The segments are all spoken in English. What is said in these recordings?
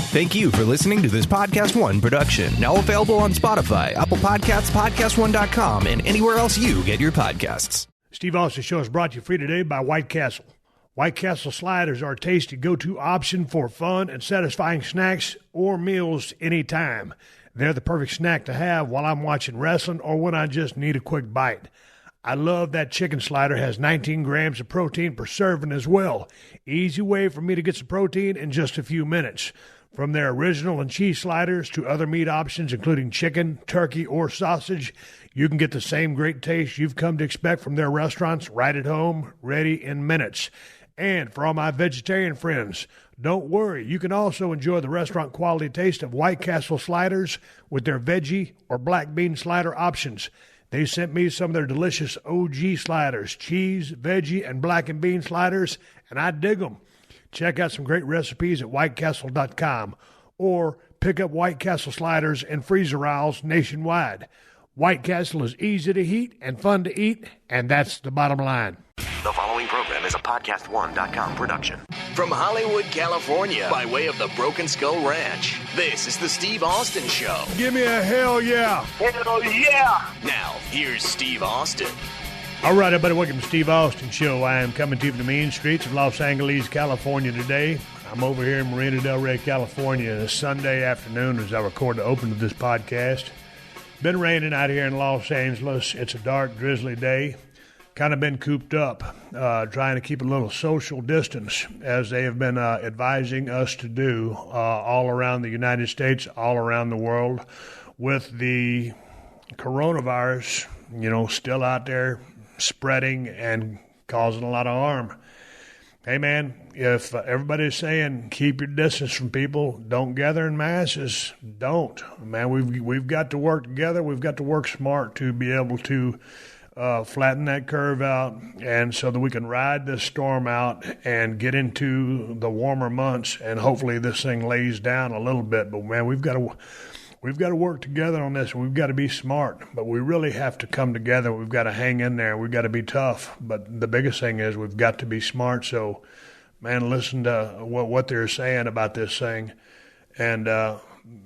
Thank you for listening to this PodcastOne production. Now available on Spotify, Apple Podcasts, PodcastOne.com, and anywhere else you get your podcasts. Steve Austin Show is brought to you free today by White Castle. White Castle sliders are a tasty go-to option for fun and satisfying snacks or meals anytime. They're the perfect snack to have while I'm watching wrestling or when I just need a quick bite. I love that chicken slider has 19 grams of protein per serving as well. Easy way for me to get some protein in just a few minutes. From their original and cheese sliders to other meat options, including chicken, turkey, or sausage, you can get the same great taste you've come to expect from their restaurants right at home, ready in minutes. And for all my vegetarian friends, don't worry. You can also enjoy the restaurant quality taste of White Castle sliders with their veggie or black bean slider options. They sent me some of their delicious OG sliders, cheese, veggie, and black and bean sliders, and I dig them. Check out some great recipes at whitecastle.com or pick up White Castle sliders and freezer aisles nationwide. White Castle is easy to heat and fun to eat, and that's the bottom line. The following program is a PodcastOne.com production. From Hollywood, California, by way of the Broken Skull Ranch, this is the Steve Austin Show. Give me a hell yeah. Hell yeah! Now, here's Steve Austin. All right, everybody, welcome to Steve Austin Show. I am coming to you from the mean streets of Los Angeles, California today. I'm over here in Marina del Rey, California, this Sunday afternoon as I record the open of this podcast. Been raining out here in Los Angeles. It's a dark, drizzly day. Kind of been cooped up, trying to keep a little social distance, as they have been advising us to do all around the United States, all around the world, with the coronavirus, still out there spreading and causing a lot of harm. Hey, man, if everybody's saying keep your distance from people, don't gather in masses, don't. Man, we've got to work together. We've got to work smart to be able to flatten that curve out, and so that we can ride this storm out and get into the warmer months, and hopefully this thing lays down a little bit. But, man, we've got to work together on this. We've got to be smart, but we really have to come together. We've got to hang in there. We've got to be tough. But the biggest thing is we've got to be smart. So, man, listen to what they're saying about this thing. And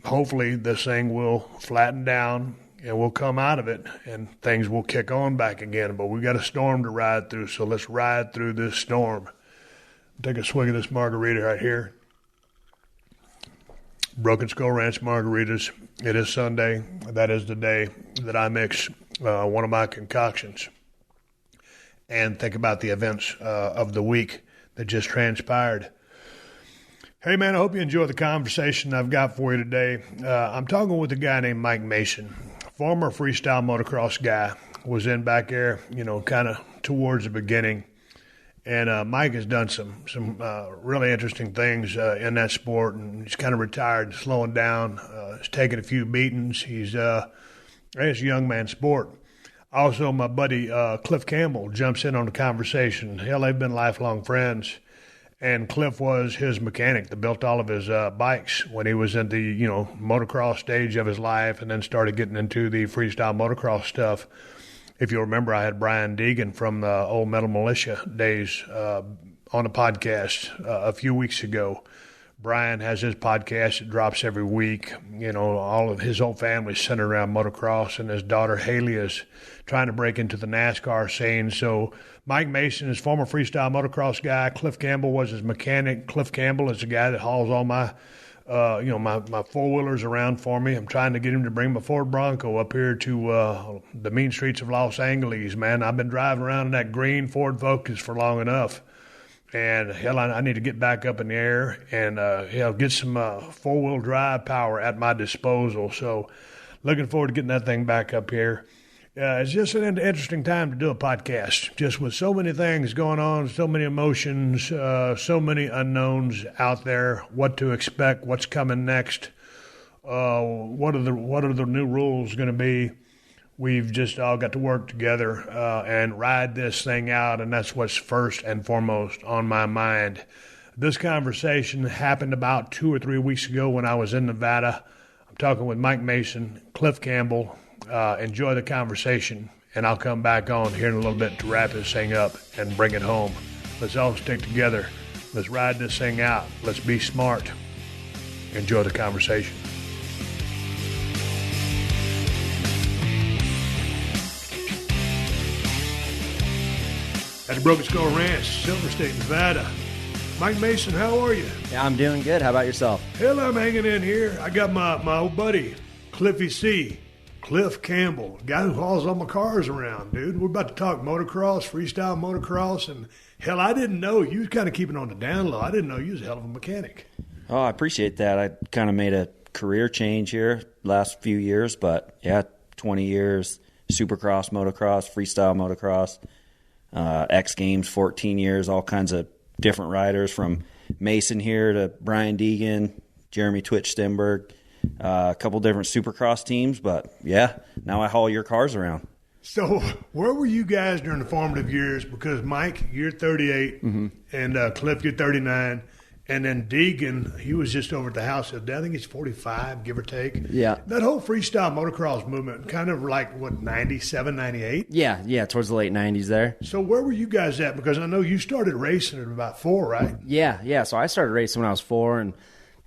hopefully this thing will flatten down and we'll come out of it and things will kick on back again. But we've got a storm to ride through, so let's ride through this storm. Take a swig of this margarita right here. Broken Skull Ranch margaritas. It is Sunday. That is the day that I mix one of my concoctions and think about the events of the week that just transpired. Hey, man, I hope you enjoy the conversation I've got for you today. I'm talking with a guy named Mike Mason, former freestyle motocross guy, was in back there, kind of towards the beginning. And Mike has done some really interesting things in that sport, and he's kind of retired, slowing down. He's taken a few beatings. It's a young man sport. Also, my buddy Cliff Campbell jumps in on the conversation. Hell, they've been lifelong friends. And Cliff was his mechanic that built all of his bikes when he was in the motocross stage of his life, and then started getting into the freestyle motocross stuff. If you remember, I had Brian Deegan from the old Metal Militia days on a podcast a few weeks ago. Brian has his podcast that drops every week. All of his whole family is centered around motocross, and his daughter Haley is trying to break into the NASCAR scene. So Mike Mason is former freestyle motocross guy. Cliff Campbell was his mechanic. Cliff Campbell is the guy that hauls all my my four-wheelers around for me. I'm trying to get him to bring my Ford Bronco up here to the mean streets of Los Angeles, man. I've been driving around in that green Ford Focus for long enough. And, hell, I need to get back up in the air and, get some four-wheel drive power at my disposal. So looking forward to getting that thing back up here. It's just an interesting time to do a podcast, just with so many things going on, so many emotions, so many unknowns out there, what to expect, what's coming next, what are the new rules going to be. We've just all got to work together and ride this thing out, and that's what's first and foremost on my mind. This conversation happened about 2 or 3 weeks ago when I was in Nevada. I'm talking with Mike Mason, Cliff Campbell. Enjoy the conversation, and I'll come back on here in a little bit to wrap this thing up and bring it home. Let's all stick together. Let's ride this thing out. Let's be smart. enjoy the conversation. At the Broken Skull Ranch, Silver State, Nevada. Mike Mason, how are you? Yeah, I'm doing good. How about yourself? Hell, I'm hanging in here. I got my old buddy, Cliff Campbell, guy who hauls all my cars around, dude. We're about to talk motocross, freestyle motocross, and hell, I didn't know you was kind of keeping on the down low. I didn't know you was a hell of a mechanic. Oh, I appreciate that. I kind of made a career change here last few years, but yeah, 20 years, supercross, motocross, freestyle motocross, X Games, 14 years, all kinds of different riders from Mason here to Brian Deegan, Jeremy Twitch Stenberg, a couple different supercross teams, but yeah, now I haul your cars around. So where were you guys during the formative years? Because Mike, you're 38, and Cliff, you're 39, and then Deegan, he was just over at the house. I think he's 45, give or take. Yeah. That whole freestyle motocross movement, kind of like, 97, 98? Yeah, towards the late 90s there. So where were you guys at? Because I know you started racing at about 4, right? Yeah, so I started racing when I was 4 and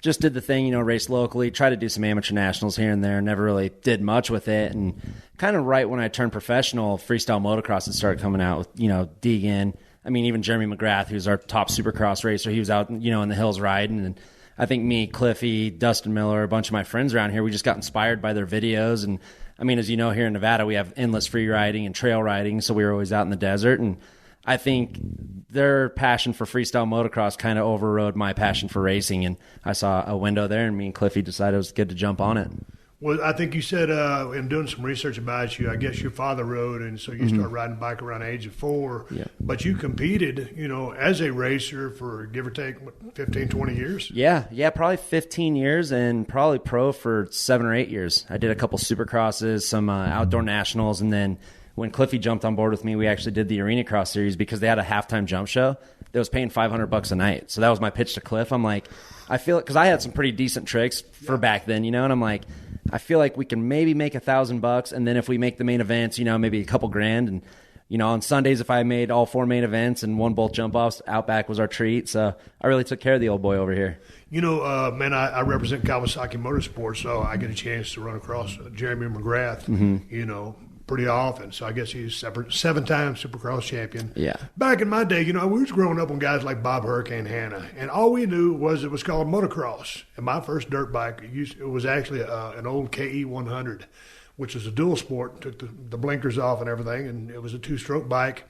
just did the thing, raced locally, tried to do some amateur nationals here and there, never really did much with it. And kind of right when I turned professional, freestyle motocross had started coming out with, Deegan. I mean, even Jeremy McGrath, who's our top supercross racer, he was out, in the hills riding. And I think me, Cliffy, Dustin Miller, a bunch of my friends around here, we just got inspired by their videos. And I mean, as you know, here in Nevada, we have endless free riding and trail riding, so we were always out in the desert. And I think their passion for freestyle motocross kind of overrode my passion for racing, and I saw a window there, and me and Cliffy decided it was good to jump on it. Well, I think you said in doing some research about you, I guess your father rode, and so you started riding a bike around the age of 4. Yeah. But you competed, as a racer for give or take 15, 20 years. Yeah, probably 15 years, and probably pro for 7 or 8 years. I did a couple supercrosses, some outdoor nationals, and then when Cliffy jumped on board with me, we actually did the Arena Cross series because they had a halftime jump show that was paying $500 a night. So that was my pitch to Cliff. I'm like, I feel it because I had some pretty decent tricks for back then, and I'm like, I feel like we can maybe make $1,000, and then if we make the main events, maybe a couple grand. And on Sundays, if I made all 4 main events and won both jump offs, Outback was our treat. So I really took care of the old boy over here. Man, I represent Kawasaki Motorsports, so I get a chance to run across Jeremy McGrath, pretty often. So I guess he's 7-time Supercross champion. Yeah. Back in my day, we was growing up on guys like Bob Hurricane Hanna, and all we knew was it was called motocross. And my first dirt bike, it was actually an old KE 100, which was a dual sport. Took the blinkers off and everything, and it was a 2-stroke bike,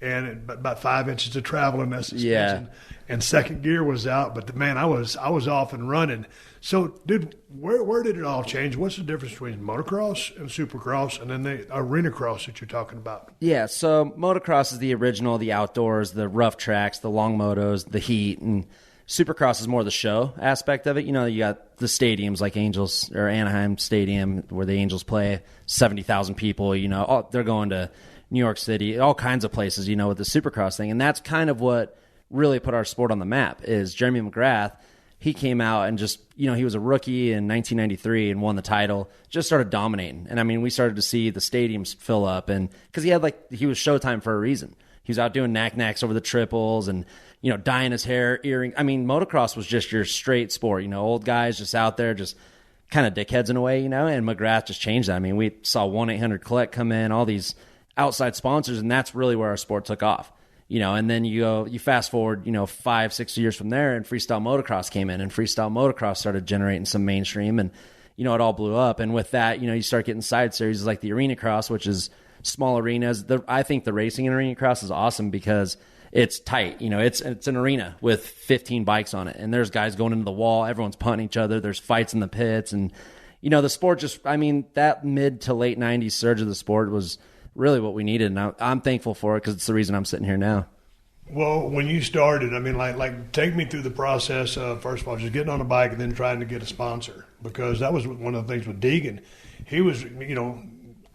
and about 5 inches of travel in that suspension. Yeah. And second gear was out, but man, I was off and running. So, dude, where did it all change? What's the difference between motocross and supercross, and then the arena cross that you're talking about? Yeah, so motocross is the original, the outdoors, the rough tracks, the long motos, the heat, and supercross is more the show aspect of it. You got the stadiums like Angels or Anaheim Stadium where the Angels play, 70,000 people. They're going to New York City, all kinds of places. With the supercross thing, and that's kind of what really put our sport on the map. Is Jeremy McGrath. He came out and just, he was a rookie in 1993 and won the title, just started dominating. And I mean, we started to see the stadiums fill up, and because he was Showtime for a reason. He was out doing knack-knacks over the triples and, dyeing his hair, earring. I mean, motocross was just your straight sport, old guys just out there, just kind of dickheads in a way, and McGrath just changed that. I mean, we saw 1-800-COLLECT come in, all these outside sponsors, and that's really where our sport took off. And then you fast forward, 5-6 years from there, and freestyle motocross came in, and freestyle motocross started generating some mainstream, and, it all blew up. And with that, you start getting side series like the Arena Cross, which is small arenas. I think the racing in Arena Cross is awesome because it's tight. It's an arena with 15 bikes on it, and there's guys going into the wall. Everyone's punting each other. There's fights in the pits, and, the sport that mid to late 90s surge of the sport was really what we needed, and I'm thankful for it because it's the reason I'm sitting here now. Well, when you started, take me through the process of, first of all, just getting on a bike and then trying to get a sponsor, because that was one of the things with Deegan. He was,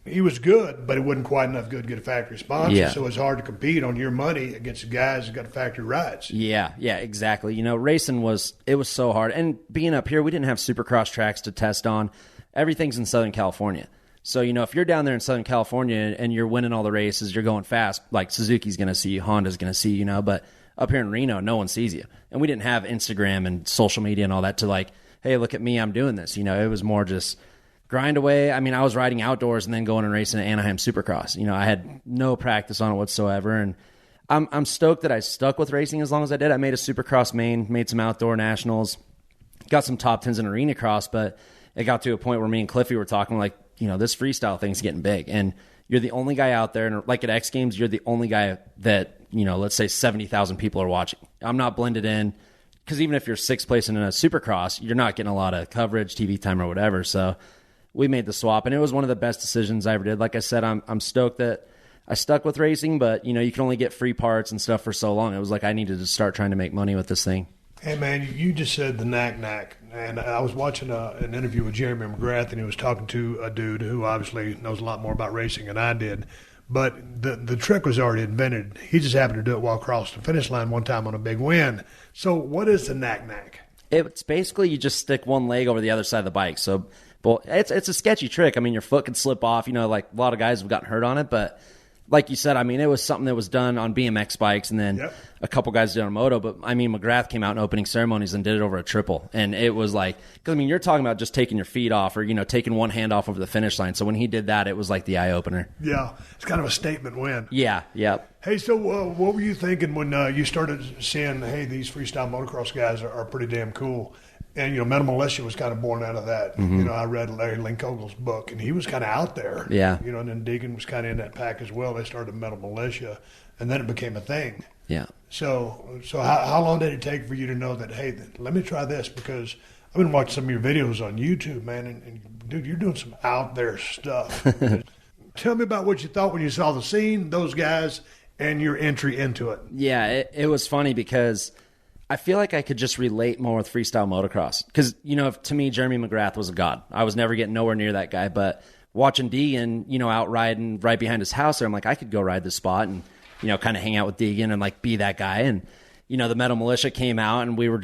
he was good, but it wasn't quite enough good to get a factory sponsor, Yeah. So it's hard to compete on your money against the guys that got factory rides. Yeah, exactly. Racing was so hard, and being up here, we didn't have supercross tracks to test on. Everything's in Southern California. So, if you're down there in Southern California and you're winning all the races, you're going fast, like Suzuki's going to see you, Honda's going to see you, but up here in Reno, no one sees you. And we didn't have Instagram and social media and all that to hey, look at me, I'm doing this. You know, it was more just grind away. I mean, I was riding outdoors and then going and racing at Anaheim Supercross. You know, I had no practice on it whatsoever, and I'm stoked that I stuck with racing as long as I did. I made a Supercross main, made some outdoor nationals, got some top 10s in arena cross, but it got to a point where me and Cliffy were talking like, you know, this freestyle thing's getting big, and you're the only guy out there, and like at X Games, you're the only guy that, you know, let's say 70,000 people are watching. I'm not blended in, because even if you're sixth place in a Supercross, you're not getting a lot of coverage, TV time, or whatever. So we made the swap, and it was one of the best decisions I ever did. Like I said, I'm stoked that I stuck with racing, but, you know, you can only get free parts and stuff for so long. It was like I needed to start trying to make money with this thing. Hey, man, you just said the knack, and I was watching an interview with Jeremy McGrath, and he was talking to a dude who obviously knows a lot more about racing than I did, but the trick was already invented. He just happened to do it while across the finish line one time on a big win. So what is the knack? It's basically you just stick one leg over the other side of the bike. So well, it's a sketchy trick. I mean, your foot can slip off. You know, like a lot of guys have gotten hurt on it, but like you said, I mean, it was something that was done on BMX bikes, and then a couple guys did on moto. But I mean, McGrath came out in opening ceremonies and did it over a triple, and it was like, because I mean, you're talking about just taking your feet off, or, you know, taking one hand off over the finish line. So when he did that, it was like the eye opener. Yeah, it's kind of a statement win. Yeah. Hey, so what were you thinking when you started seeing, hey, these freestyle motocross guys are pretty damn cool? And, you know, Metal Militia was kind of born out of that. Mm-hmm. You know, I read Larry Linkogel's book, and he was kind of out there. Yeah. You know, and then Deegan was kind of in that pack as well. They started Metal Militia, and then it became a thing. Yeah. So how long did it take for you to know that, hey, let me try this? Because I've been watching some of your videos on YouTube, man, and dude, you're doing some out there stuff. Tell me about what you thought when you saw the scene, those guys, and your entry into it. Yeah, it was funny because I feel like I could just relate more with freestyle motocross. Because, you know, to me, Jeremy McGrath was a god. I was never getting nowhere near that guy. But watching Deegan, you know, out riding right behind his house there, I'm like, I could go ride this spot and, you know, kind of hang out with Deegan and, like, be that guy. And, you know, the Metal Militia came out, and we were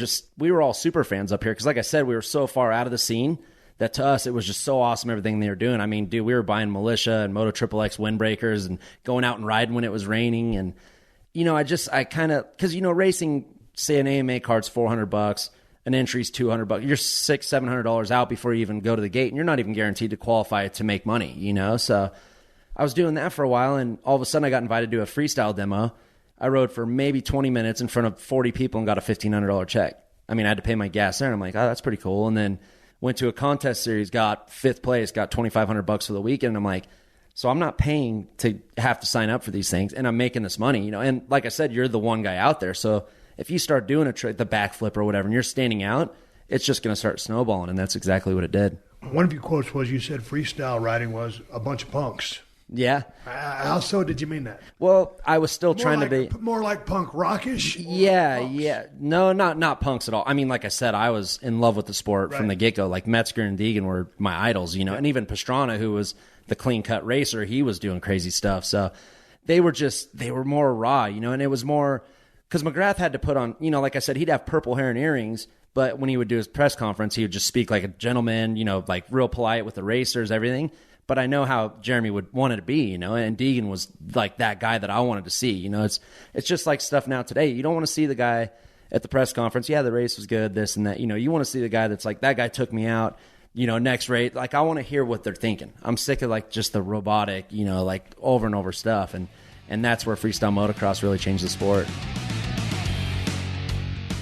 all super fans up here. Because, like I said, we were so far out of the scene that to us, it was just so awesome, everything they were doing. I mean, dude, we were buying Militia and Moto XXX windbreakers and going out and riding when it was raining. And, you know, I kind of, because, you know, racing, say an AMA card's $400, an entry's $200. You're $600-$700 out before you even go to the gate, and you're not even guaranteed to qualify to make money, you know? So I was doing that for a while, and all of a sudden I got invited to a freestyle demo. I rode for maybe 20 minutes in front of 40 people and got a $1,500 check. I mean, I had to pay my gas there, and I'm like, oh, that's pretty cool. And then went to a contest series, got 5th place, got $2,500 for the weekend. And I'm like, so I'm not paying to have to sign up for these things, and I'm making this money, you know? And like I said, you're the one guy out there. So if you start doing a trick, the backflip or whatever, and you're standing out, it's just going to start snowballing, and that's exactly what it did. One of your quotes was, you said freestyle riding was a bunch of punks. Yeah. How so did you mean that? Well, I was still More trying like, to be... More like punk rockish? Yeah. No, not punks at all. I mean, like I said, I was in love with the sport from the get-go. Like, Metzger and Deegan were my idols, you know, and even Pastrana, who was the clean-cut racer, he was doing crazy stuff. So they were more raw, you know, and it was more... Because McGrath had to put on, you know, like I said, he'd have purple hair and earrings, but when he would do his press conference, he would just speak like a gentleman, you know, like real polite with the racers, everything. But I know how Jeremy would want it to be, you know, and Deegan was like that guy that I wanted to see. You know, it's just like stuff now today. You don't want to see the guy at the press conference, yeah, the race was good, this and that. You know, you want to see the guy that's like, that guy took me out, you know, next race. Like, I want to hear what they're thinking. I'm sick of like just the robotic, you know, like over and over stuff. And that's where freestyle motocross really changed the sport.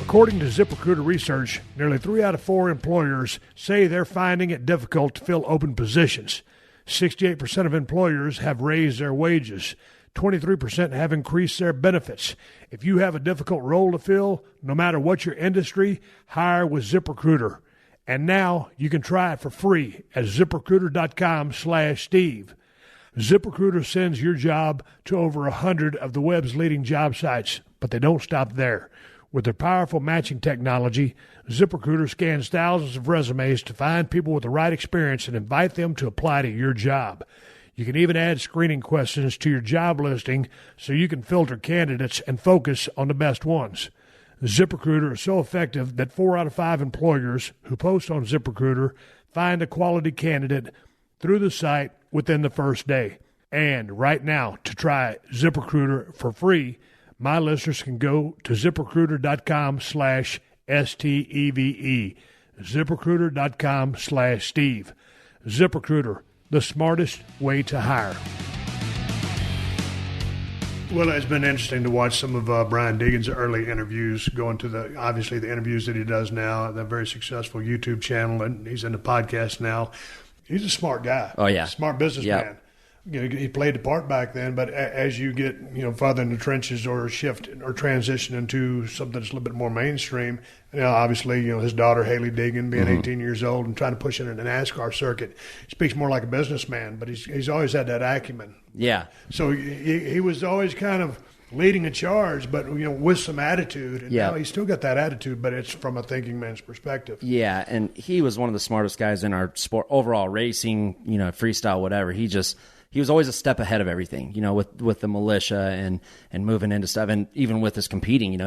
According to ZipRecruiter research, nearly 3 out of 4 employers say they're finding it difficult to fill open positions. 68% of employers have raised their wages. 23% have increased their benefits. If you have a difficult role to fill, no matter what your industry, hire with ZipRecruiter. And now you can try it for free at ZipRecruiter.com/Steve. ZipRecruiter sends your job to over 100 of the web's leading job sites, but they don't stop there. With their powerful matching technology, ZipRecruiter scans thousands of resumes to find people with the right experience and invite them to apply to your job. You can even add screening questions to your job listing so you can filter candidates and focus on the best ones. ZipRecruiter is so effective that 4 out of 5 employers who post on ZipRecruiter find a quality candidate through the site within the first day. And right now, to try ZipRecruiter for free, my listeners can go to ZipRecruiter.com/STEVE. ZipRecruiter.com/Steve. ZipRecruiter, the smartest way to hire. Well, it's been interesting to watch some of Brian Deegan's early interviews, going to the interviews that he does now, the very successful YouTube channel, and he's in the podcast now. He's a smart guy. Oh, yeah. Smart businessman. He played the part back then, but as you get further in the trenches or shift or transition into something that's a little bit more mainstream, obviously his daughter Haley Deegan being 18 years old and trying to push into the NASCAR circuit, speaks more like a businessman, but he's always had that acumen. Yeah. So he was always kind of leading a charge, but with some attitude. And now he's still got that attitude, but it's from a thinking man's perspective. Yeah, and he was one of the smartest guys in our sport, overall racing, freestyle, whatever. He was always a step ahead of everything, with the militia and moving into stuff, and even with his competing,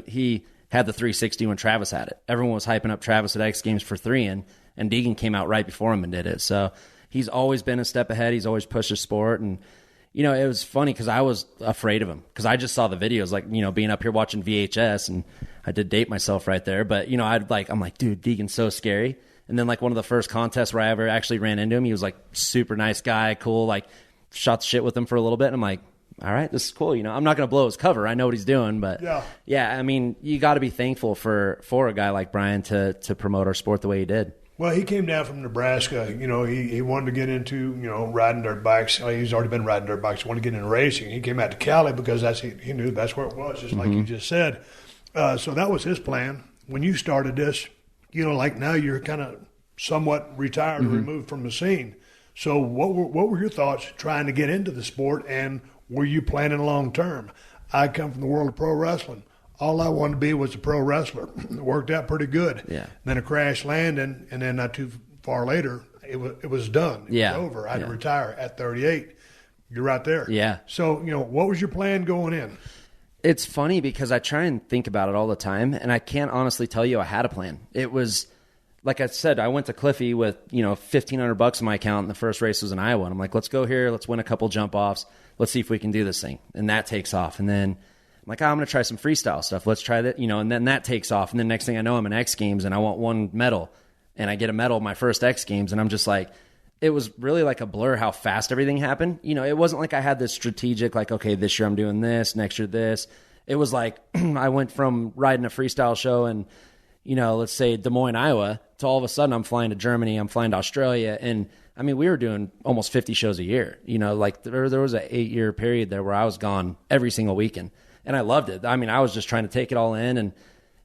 he had the 360 when Travis had it. Everyone was hyping up Travis at X Games for 3, and Deegan came out right before him and did it. So he's always been a step ahead. He's always pushed his sport, and it was funny because I was afraid of him because I just saw the videos, like being up here watching VHS, and I did date myself right there. But I'm like, dude, Deegan's so scary. And then one of the first contests where I ever actually ran into him, he was super nice guy, cool, shot the shit with him for a little bit. And I'm like, all right, this is cool. I'm not going to blow his cover. I know what he's doing, but yeah, I mean, you got to be thankful for a guy like Brian to promote our sport the way he did. Well, he came down from Nebraska. He wanted to get into, riding dirt bikes. He's already been riding dirt bikes. He wanted to get into racing. He came out to Cali because he knew that's where it was, just like you just said. So that was his plan. When you started this, now you're kind of somewhat retired or removed from the scene. So what were your thoughts trying to get into the sport, and were you planning long term? I come from the world of pro wrestling. All I wanted to be was a pro wrestler. It worked out pretty good. Yeah. Then a crash landing, and then not too far later, it was done. It was over. I had to retire at 38. You're right there. Yeah. So, what was your plan going in? It's funny because I try and think about it all the time, and I can't honestly tell you I had a plan. It was, like I said, I went to Cliffy with, $1,500 in my account, and the first race was in Iowa. And I'm like, let's go here. Let's win a couple jump-offs. Let's see if we can do this thing. And that takes off. And then I'm like, I'm going to try some freestyle stuff. Let's try that, and then that takes off. And then next thing I know, I'm in X Games, and I want one medal. And I get a medal in my first X Games, and I'm just like, it was really like a blur how fast everything happened. It wasn't like I had this strategic, okay, this year I'm doing this, next year this. It was like I went from riding a freestyle show in, let's say Des Moines, Iowa, to all of a sudden I'm flying to Germany, I'm flying to Australia. And I mean, we were doing almost 50 shows a year. There was an 8-year period there where I was gone every single weekend. And I loved it. I mean, I was just trying to take it all in. And,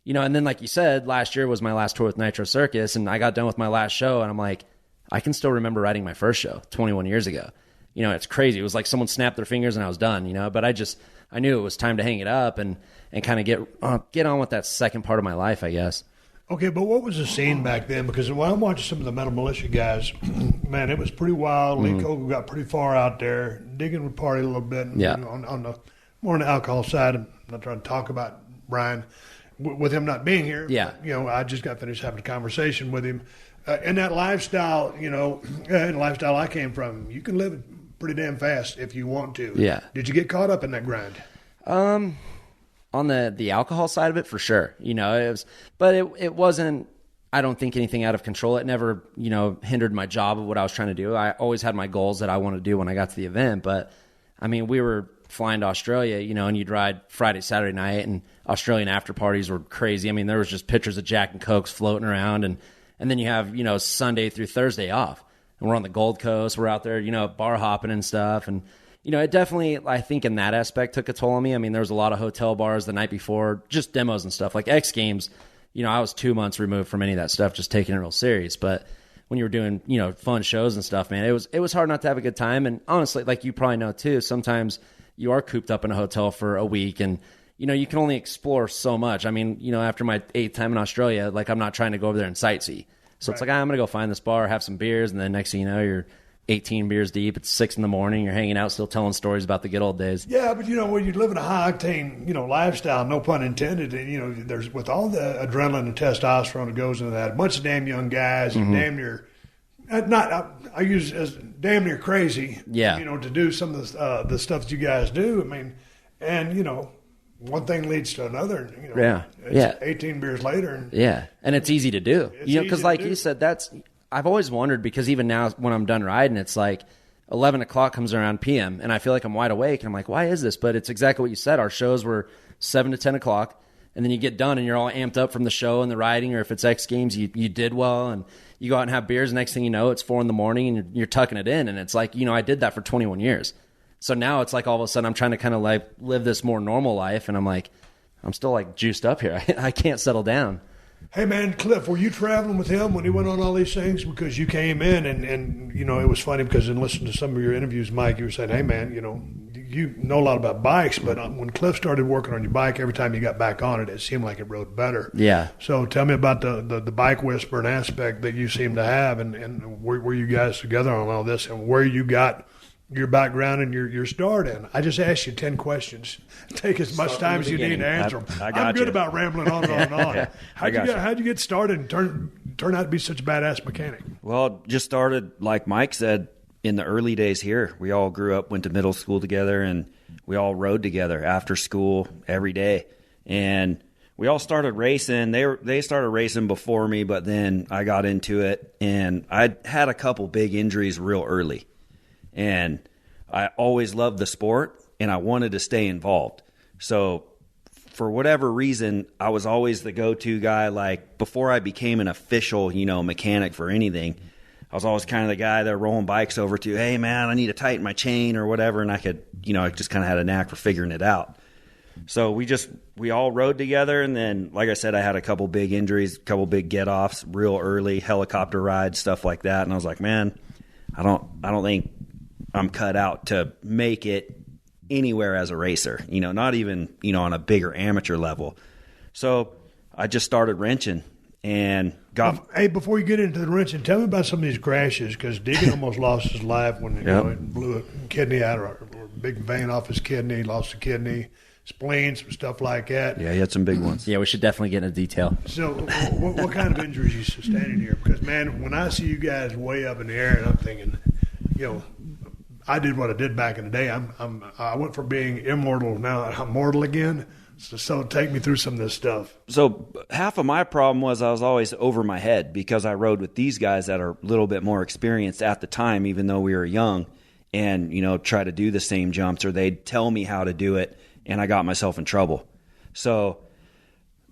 and then like you said, last year was my last tour with Nitro Circus, and I got done with my last show, and I'm like, I can still remember riding my first show 21 years ago. It's crazy. It was like someone snapped their fingers and I was done, but I knew it was time to hang it up and kind of get on with that second part of my life, I guess. Okay, but what was the scene back then? Because when I'm watching some of the Metal Militia guys, man, it was pretty wild. Lee Cogle got pretty far out there. Deegan would party a little bit. Yeah. On the more on the alcohol side. I'm not trying to talk about Brian with him not being here. Yeah. But, I just got finished having a conversation with him. And that lifestyle, and the lifestyle I came from, you can live it pretty damn fast if you want to. Yeah. Did you get caught up in that grind? On the alcohol side of it, for sure. It wasn't, I don't think, anything out of control. It never, hindered my job of what I was trying to do. I always had my goals that I wanted to do when I got to the event. But, I mean, we were flying to Australia, and you'd ride Friday, Saturday night, and Australian after parties were crazy. I mean, there was just pictures of Jack and Cokes floating around, and then you have, Sunday through Thursday off. And we're on the Gold Coast. We're out there, bar hopping and stuff. And, it definitely, I think in that aspect, took a toll on me. I mean, there was a lot of hotel bars the night before, just demos and stuff. Like X Games, I was 2 months removed from any of that stuff, just taking it real serious. But when you were doing, fun shows and stuff, man, it was hard not to have a good time. And honestly, like you probably know too, sometimes you are cooped up in a hotel for a week, and you can only explore so much. I mean, after my 8th time in Australia, like I'm not trying to go over there and sightsee. So It's like, I'm going to go find this bar, have some beers, and then next thing you know, you're 18 beers deep. It's 6 a.m, you're hanging out, still telling stories about the good old days. Yeah, but when you live in a high octane, lifestyle, no pun intended, and there's with all the adrenaline and testosterone that goes into that, a bunch of damn young guys, and damn near, I use as damn near crazy, yeah, to do some of the stuff that you guys do. I mean, and one thing leads to another. You know, Yeah. It's 18 beers later. And and it's easy to do. Because like you said, I've always wondered, because even now when I'm done riding, it's like 11 o'clock comes around p.m. and I feel like I'm wide awake. And I'm like, why is this? But it's exactly what you said. Our shows were 7 to 10 o'clock. And then you get done and you're all amped up from the show and the riding, or if it's X Games, you did well, and you go out and have beers. Next thing you know, it's 4 a.m. and you're tucking it in. And it's like, I did that for 21 years. So now it's like all of a sudden I'm trying to kind of like live this more normal life. And I'm like, I'm still like juiced up here. I can't settle down. Hey, man, Cliff, were you traveling with him when he went on all these things? Because you came in and it was funny because in listening to some of your interviews, Mike, you were saying, hey, man, you know a lot about bikes, but when Cliff started working on your bike, every time you got back on it, it seemed like it rode better. Yeah. So tell me about the bike whispering aspect that you seem to have, and where you guys together on all this, and where you got your background and your start in. I just asked you 10 questions. Take as much time as you need to answer them. I'm good about rambling on and on. Yeah, How'd you get started and turn out to be such a badass mechanic? Well, just started, like Mike said, in the early days here. We all grew up, went to middle school together, and we all rode together after school every day. And we all started racing. They started racing before me, but then I got into it, and I had a couple big injuries real early. And I always loved the sport, and I wanted to stay involved. So for whatever reason, I was always the go-to guy. Like before I became an official, mechanic for anything, I was always kind of the guy they're rolling bikes over to. Hey, man, I need to tighten my chain or whatever. And I could, I just kind of had a knack for figuring it out. So we all rode together. And then, like I said, I had a couple big injuries, a couple big get-offs real early, helicopter rides, stuff like that. And I was like, man, I don't think I'm cut out to make it anywhere as a racer, not even, on a bigger amateur level. So I just started wrenching and got. Hey, before you get into the wrenching, tell me about some of these crashes, because Deegan almost lost his life when it blew a kidney out or a big vein off his kidney, lost a kidney, spleen, some stuff like that. Yeah, he had some big ones. Yeah, we should definitely get into detail. So what kind of injuries you sustaining here? Because, man, when I see you guys way up in the air, and I'm thinking, I did what I did back in the day. I went from being immortal, now I'm mortal again. So take me through some of this stuff. So half of my problem was I was always over my head because I rode with these guys that are a little bit more experienced at the time, even though we were young, and try to do the same jumps, or they'd tell me how to do it, and I got myself in trouble. So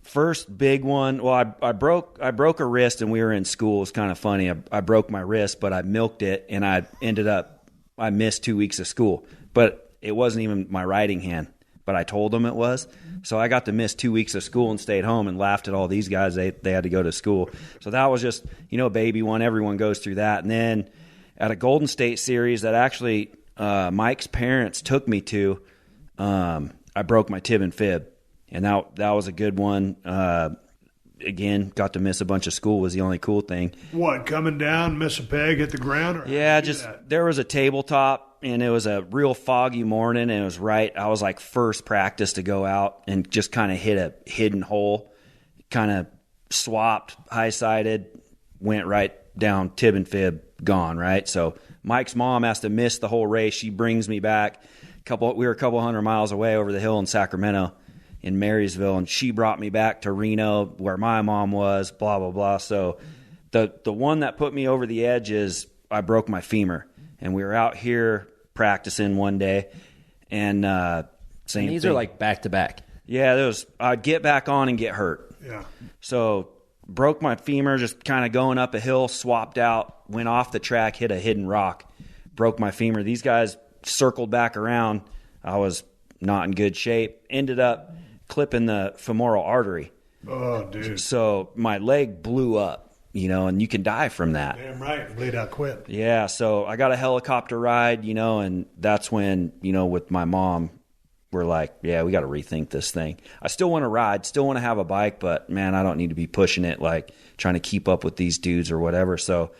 first big one, well, I broke a wrist, and we were in school. It was kind of funny. I broke my wrist, but I milked it, and I missed 2 weeks of school, but it wasn't even my riding hand, but I told them it was. So I got to miss 2 weeks of school and stayed home and laughed at all these guys. They had to go to school. So that was just, baby one. Everyone goes through that. And then at a Golden State series that actually Mike's parents took me to, I broke my tib and fib. And that was a good one. Again, got to miss a bunch of school was the only cool thing. What, coming down, miss a peg, hit the ground? Yeah, there was a tabletop, and it was a real foggy morning, and it was I was like first practice to go out and just kind of hit a hidden hole, kind of swapped, high-sided, went right down, tib and fib, gone, right? So Mike's mom has to miss the whole race. She brings me back. We were a couple hundred miles away over the hill in Sacramento, in Marysville, and she brought me back to Reno where my mom was, blah, blah, blah. So the one that put me over the edge is I broke my femur, and we were out here practicing one day, and same these thing. are like back-to-back. Yeah, I'd get back on and get hurt. Yeah. So broke my femur just kind of going up a hill, swapped out, went off the track, hit a hidden rock, broke my femur. These guys circled back around. I was not in good shape. Ended up clipping the femoral artery. Oh, dude. So my leg blew up, and you can die from that. Damn right. Bleed out quick. Yeah, so I got a helicopter ride, and that's when, with my mom, we're like, yeah, we got to rethink this thing. I still want to ride, still want to have a bike, but, man, I don't need to be pushing it, like trying to keep up with these dudes or whatever. So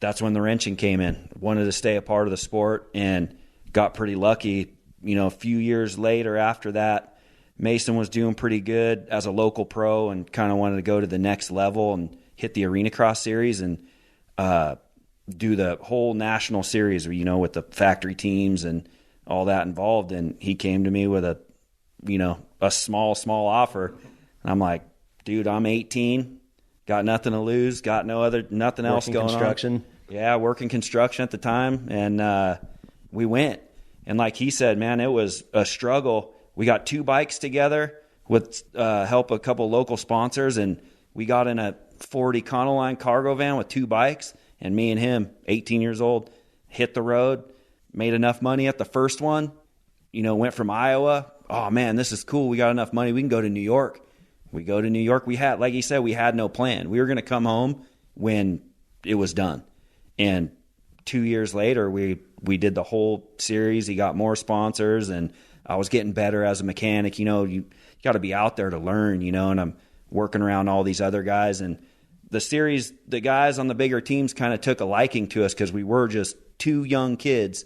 that's when the wrenching came in. Wanted to stay a part of the sport and got pretty lucky. A few years later after that, Mason was doing pretty good as a local pro and kind of wanted to go to the next level and hit the Arena Cross series and do the whole national series, with the factory teams and all that involved. And he came to me with a small offer. And I'm like, dude, I'm 18, got nothing to lose, got nothing else going construction. on. Yeah, working construction at the time. And we went. And like he said, man, it was a struggle. We got 2 bikes together with help a couple local sponsors, and we got in a 40 Econoline cargo van with 2 bikes, and me and him, 18 years old, hit the road, made enough money at the first one, went from Iowa. Oh, man, this is cool. We got enough money. We can go to New York. We go to New York. We had, like he said, we had no plan. We were going to come home when it was done. And 2 years later, we did the whole series. He got more sponsors, and I was getting better as a mechanic. You got to be out there to learn, and I'm working around all these other guys. And the series, the guys on the bigger teams kind of took a liking to us because we were just 2 young kids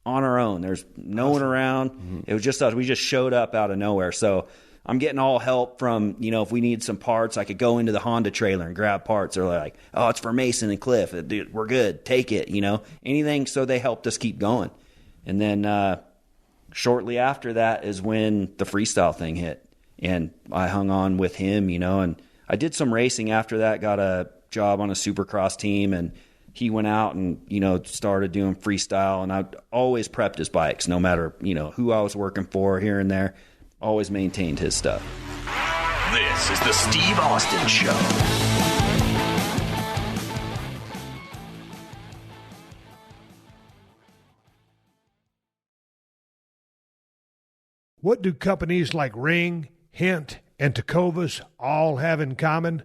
on our own. There's no one around. Mm-hmm. It was just us. We just showed up out of nowhere. So I'm getting all help from, if we need some parts, I could go into the Honda trailer and grab parts. Or like, oh, it's for Mason and Cliff. Dude, we're good. Take it, anything. So they helped us keep going. And then shortly after that is when the freestyle thing hit. And I hung on with him, and I did some racing after that, got a job on a supercross team, and he went out and, started doing freestyle. And I always prepped his bikes, no matter, who I was working for here and there. Always maintained his stuff. This is the Steve Austin Show. What do companies like Ring, Hint, and Tecovas all have in common?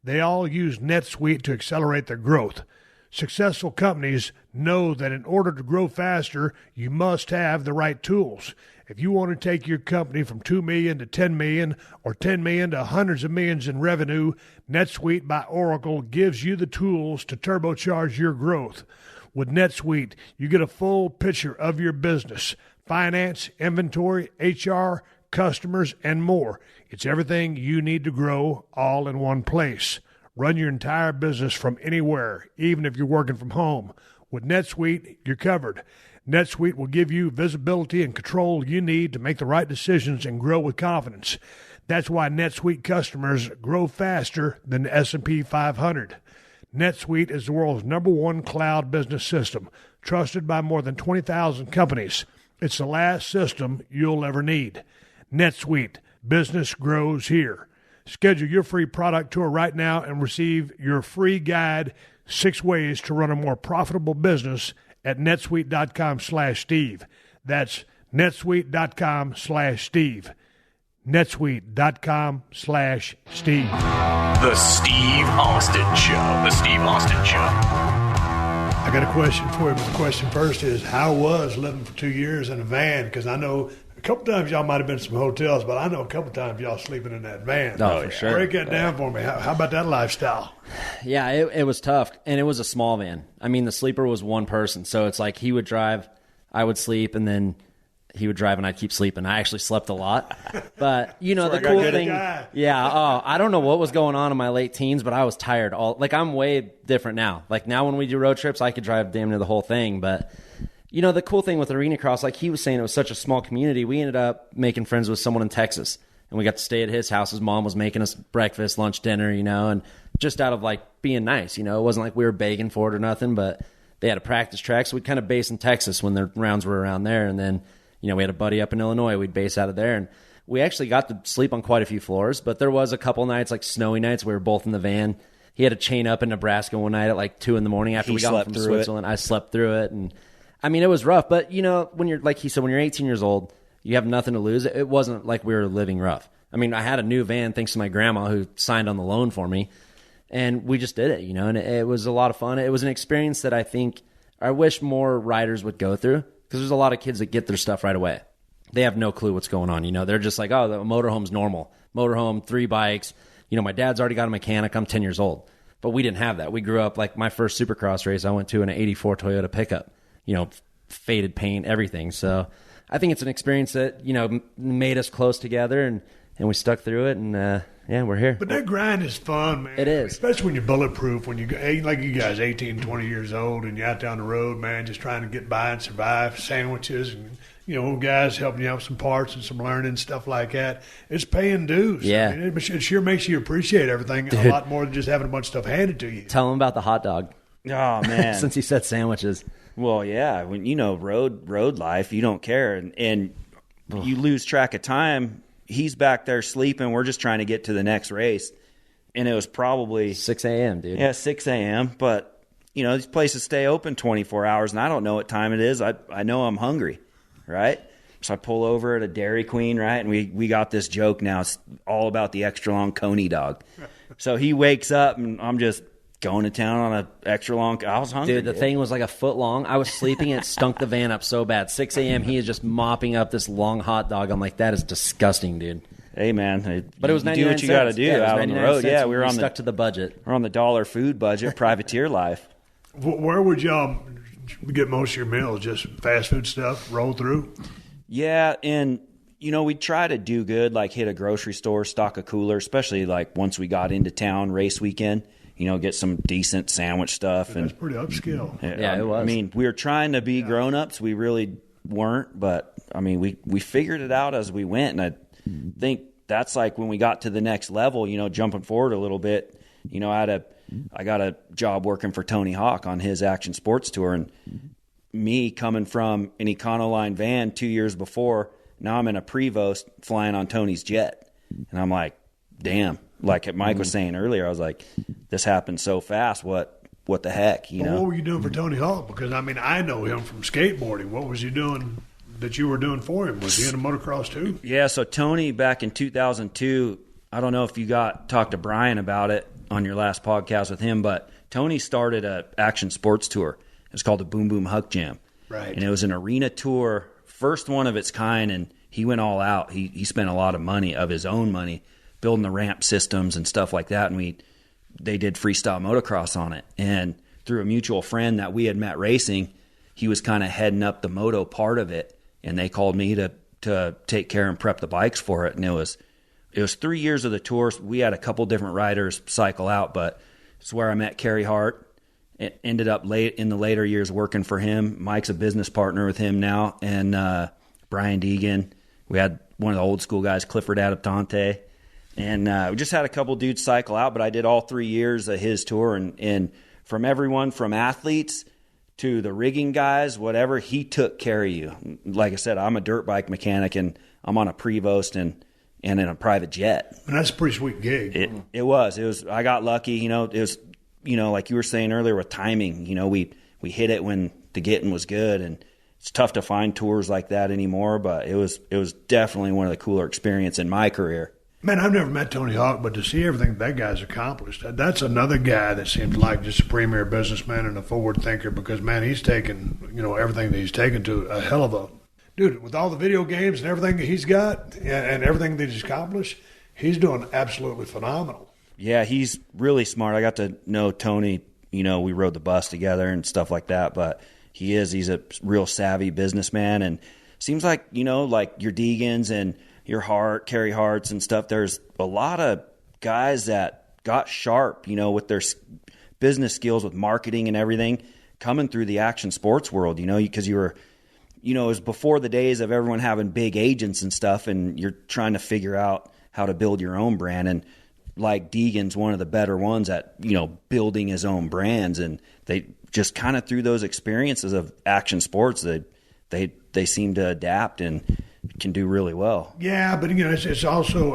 They all use NetSuite to accelerate their growth. Successful companies know that in order to grow faster, you must have the right tools. If you want to take your company from $2 million to $10 million or $10 million to hundreds of millions in revenue, NetSuite by Oracle gives you the tools to turbocharge your growth. With NetSuite, you get a full picture of your business, finance, inventory, HR, customers, and more. It's everything you need to grow all in one place. Run your entire business from anywhere, even if you're working from home. With NetSuite, you're covered. NetSuite will give you visibility and control you need to make the right decisions and grow with confidence. That's why NetSuite customers grow faster than the S&P 500. NetSuite is the world's #1 cloud business system, trusted by more than 20,000 companies. It's the last system you'll ever need. NetSuite, business grows here. Schedule your free product tour right now and receive your free guide, 6 ways to run a more profitable business at netsuite.com/Steve. That's netsuite.com/Steve. netsuite.com/Steve. The Steve Austin Show. The Steve Austin Show. I got a question for you, but the question first is, how was living for 2 years in a van? Because I know a couple times y'all might have been in some hotels, but I know a couple times y'all sleeping in that van. Oh, for sure. Break that down for me. How about that lifestyle? Yeah, it was tough, and it was a small van. I mean, the sleeper was one person, so it's like he would drive, I would sleep, and then he would drive, and I'd keep sleeping. I actually slept a lot, but the cool thing, I don't know what was going on in my late teens, but I was tired. I'm way different now. Like now, when we do road trips, I could drive damn near the whole thing. But the cool thing with Arena Cross, like he was saying, it was such a small community. We ended up making friends with someone in Texas, and we got to stay at his house. His mom was making us breakfast, lunch, dinner, and just out of like being nice. It wasn't like we were begging for it or nothing, but they had a practice track, so we'd kind of base in Texas when the rounds were around there, and then we had a buddy up in Illinois. We'd base out of there, and we actually got to sleep on quite a few floors, but there was a couple nights, like snowy nights, we were both in the van. He had a chain up in Nebraska one night at like 2 a.m. after we got home from Switzerland. I slept through it, and I mean, it was rough, but when you're, like he said, when you're 18 years old, you have nothing to lose. It wasn't like we were living rough. I mean, I had a new van thanks to my grandma who signed on the loan for me, and we just did it, and it was a lot of fun. It was an experience that I wish more riders would go through, because there's a lot of kids that get their stuff right away. They have no clue what's going on. They're just like, oh, the motorhome's normal. Motorhome, 3 bikes. My dad's already got a mechanic. I'm 10 years old. But we didn't have that. We grew up, like my first Supercross race I went to in an 84 Toyota pickup, faded paint, everything. So I think it's an experience that, made us close together, and we stuck through it, and we're here. But that grind is fun, man. It is. Especially when you're bulletproof, when like you guys, 18, 20 years old, and you're out down the road, man, just trying to get by and survive, sandwiches and guys helping you out with some parts and some learning, stuff like that. It's paying dues. Yeah. I mean, it sure makes you appreciate everything a lot more than just having a bunch of stuff handed to you. Tell him about the hot dog. Oh, man. Since he said sandwiches. Well, yeah. When road life, you don't care. And you lose track of time. He's back there sleeping. We're just trying to get to the next race. And it was probably 6 a.m., dude. Yeah, 6 a.m. But, these places stay open 24 hours, and I don't know what time it is. I know I'm hungry, right? So I pull over at a Dairy Queen, right? And we got this joke now. It's all about the extra long coney dog. So he wakes up, and I'm just going to town on an extra long. I was hungry. Dude, the thing was like a foot long. I was sleeping and it stunk the van up so bad. 6 a.m., he is just mopping up this long hot dog. I'm like, that is disgusting, dude. Hey, man. But it was 99 do what you got to do out on the road. Yeah, we were stuck to the budget. We're on the dollar food budget, privateer life. Where would y'all get most of your meals? Just fast food stuff, roll through? Yeah, and, we try to do good, like hit a grocery store, stock a cooler, especially like once we got into town race weekend. Get some decent sandwich stuff. That's pretty upscale. Yeah, it was. I mean, we were trying to be grown-ups. We really weren't, but, I mean, we figured it out as we went, and I think that's like when we got to the next level, jumping forward a little bit, I got a job working for Tony Hawk on his action sports tour, and me coming from an Econoline van 2 years before, now I'm in a Prevost flying on Tony's jet. And I'm like, damn, like Mike was saying earlier, I was like, this happened so fast. What the heck, Well, what were you doing for Tony Hawk? Because, I mean, I know him from skateboarding. What was you doing that you were doing for him? Was he into motocross too? Yeah, so Tony back in 2002, I don't know if you talked to Brian about it on your last podcast with him, but Tony started a action sports tour. It's called the Boom Boom Huck Jam. Right. And it was an arena tour, first one of its kind, and he went all out. He spent a lot of money, of his own money, building the ramp systems and stuff like that, and they did freestyle motocross on it. And through a mutual friend that we had met racing, he was kind of heading up the moto part of it, and they called me to take care and prep the bikes for it. And it was 3 years of the tour. We had a couple different riders cycle out, but it's where I met Kerry Hart. It ended up late in the later years working for him. Mike's a business partner with him now, and Brian Deegan. We had one of the old school guys, Clifford Adaptante. And we just had a couple dudes cycle out, but I did all 3 years of his tour. And from everyone from athletes to the rigging guys, whatever, he took care of you. Like I said, I'm a dirt bike mechanic, and I'm on a Prevost and in a private jet. And that's a pretty sweet gig. It was. I got lucky. It was, like you were saying earlier with timing. We hit it when the getting was good, and it's tough to find tours like that anymore. But it was definitely one of the cooler experiences in my career. Man, I've never met Tony Hawk, but to see everything that guy's accomplished, that's another guy that seems like just a premier businessman and a forward thinker because, man, he's taken, everything that he's taken to a hell of a... Dude, with all the video games and everything that he's got and everything that he's accomplished, he's doing absolutely phenomenal. Yeah, he's really smart. I got to know Tony, we rode the bus together and stuff like that, but he's a real savvy businessman, and seems like, like your Deegans and your Kerry Harts and stuff, there's a lot of guys that got sharp, with their business skills with marketing and everything coming through the action sports world, because you were, it was before the days of everyone having big agents and stuff, and you're trying to figure out how to build your own brand. And like Deegan's one of the better ones at, building his own brands. And they just kind of through those experiences of action sports, they seem to adapt and can do really well. Yeah, but it's also,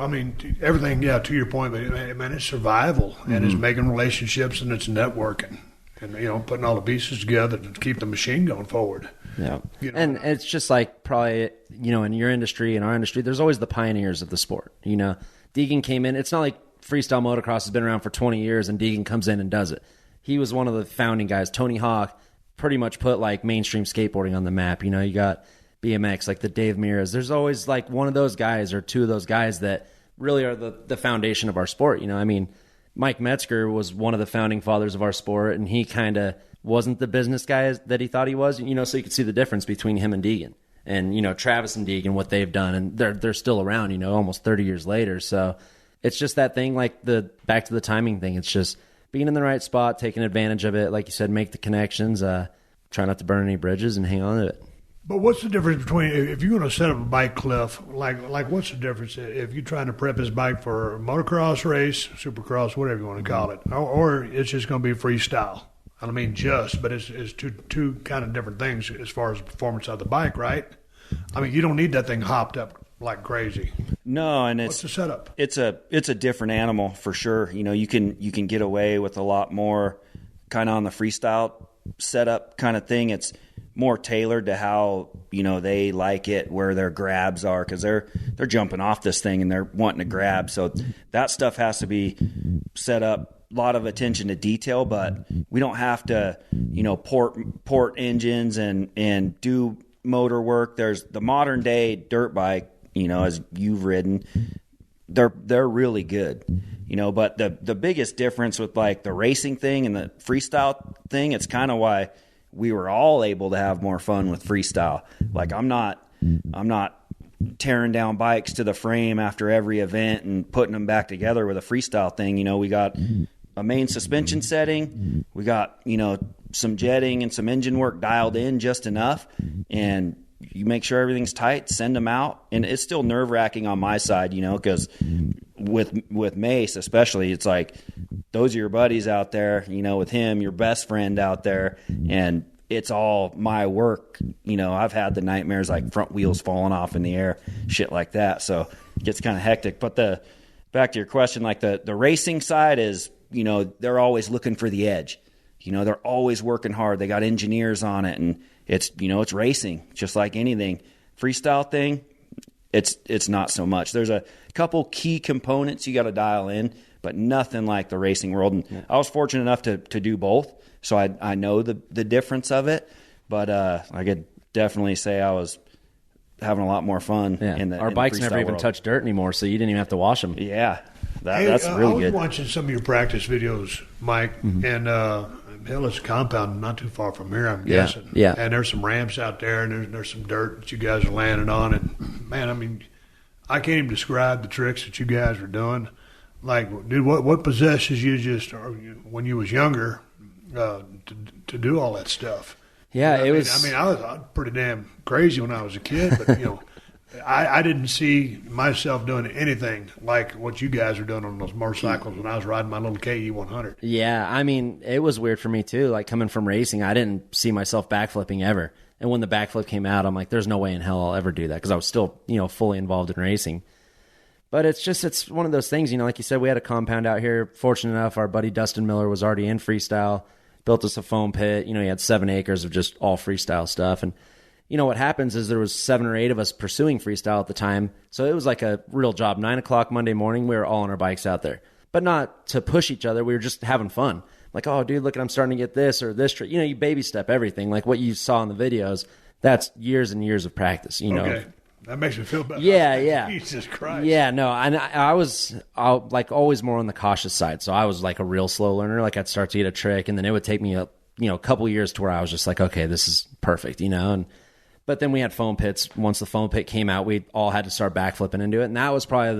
everything. Yeah, to your point, but man, it's survival and it's making relationships and it's networking and putting all the pieces together to keep the machine going forward. Yeah, and it's just like probably in your industry, in our industry, there's always the pioneers of the sport. Deegan came in. It's not like freestyle motocross has been around for 20 years and Deegan comes in and does it. He was one of the founding guys. Tony Hawk pretty much put like mainstream skateboarding on the map. You got BMX, like the Dave Miras. There's always like one of those guys or two of those guys that really are the foundation of our sport. Mike Metzger was one of the founding fathers of our sport, and he kind of wasn't the business guy that he thought he was. So you could see the difference between him and Deegan. And, Travis and Deegan, what they've done, and they're still around, almost 30 years later. So it's just that thing, like back to the timing thing. It's just being in the right spot, taking advantage of it. Like you said, make the connections, try not to burn any bridges and hang on to it. But what's the difference between if you're going to set up a bike, Cliff? Like what's the difference if you're trying to prep his bike for a motocross race, supercross, whatever you want to call it, or it's just going to be freestyle? I don't mean just, but it's two kind of different things as far as the performance of the bike, right? I mean, you don't need that thing hopped up like crazy. No, and what's the setup? It's a different animal for sure. You know, you can get away with a lot more kind of on the freestyle setup kind of thing. It's more tailored to how, you know, they like it, where their grabs are, because they're jumping off this thing and they're wanting to grab. So that stuff has to be set up. A lot of attention to detail, but we don't have to, you know, port engines and do motor work. There's the modern day dirt bike, you know, as you've ridden, they're really good, you know, but the biggest difference with like the racing thing and the freestyle thing, it's kind of why we were all able to have more fun with freestyle. Like I'm not tearing down bikes to the frame after every event and putting them back together with a freestyle thing. You know, we got a main suspension setting, we got, you know, some jetting and some engine work dialed in just enough, and you make sure everything's tight, send them out. And it's still nerve-wracking on my side, you know, because with Mace especially, it's like those are your buddies out there, you know, with him, your best friend out there, and it's all my work. You know, I've had the nightmares like front wheels falling off in the air, shit like that. So it gets kind of hectic. But back to your question, like the racing side is, you know, they're always looking for the edge. You know, they're always working hard. They got engineers on it, and it's, you know, it's racing just like anything. Freestyle thing, it's not so much. There's a couple key components you got to dial in, but nothing like the racing world. And I was fortunate enough to do both, so I know the difference of it. But I could definitely say I was having a lot more fun. Yeah. Our bikes never even touch dirt anymore, so you didn't even have to wash them. Yeah, that's really good. I was watching some of your practice videos, Mike, and hell, it's a compound not too far from here, I'm guessing. Yeah. And there's some ramps out there, and there's some dirt that you guys are landing on. And, man, I mean, I can't even describe the tricks that you guys are doing. Like, dude, what possesses you just when you was younger to do all that stuff? Yeah, I was pretty damn crazy when I was a kid, but, you know, I didn't see myself doing anything like what you guys are doing on those motorcycles when I was riding my little KE100. Yeah, I mean, it was weird for me too. Like coming from racing, I didn't see myself backflipping ever. And when the backflip came out, I'm like, there's no way in hell I'll ever do that, because I was still, you know, fully involved in racing. But it's one of those things, you know, like you said, we had a compound out here. Fortunate enough, our buddy Dustin Miller was already in freestyle, built us a foam pit. You know, he had 7 acres of just all freestyle stuff. And you know, what happens is there was 7 or 8 of us pursuing freestyle at the time. So it was like a real job. 9 o'clock Monday morning, we were all on our bikes out there. But not to push each other. We were just having fun. Like, oh, dude, look, I'm starting to get this or this trick. You know, you baby step everything. Like what you saw in the videos, that's years and years of practice, you know. Okay. That makes me feel better. Yeah. Jesus Christ. Yeah, no, and I was like always more on the cautious side. So I was like a real slow learner. Like I'd start to get a trick, and then it would take me a couple years to where I was just like, okay, this is perfect, you know. But then we had foam pits. Once the foam pit came out, we all had to start backflipping into it. And that was probably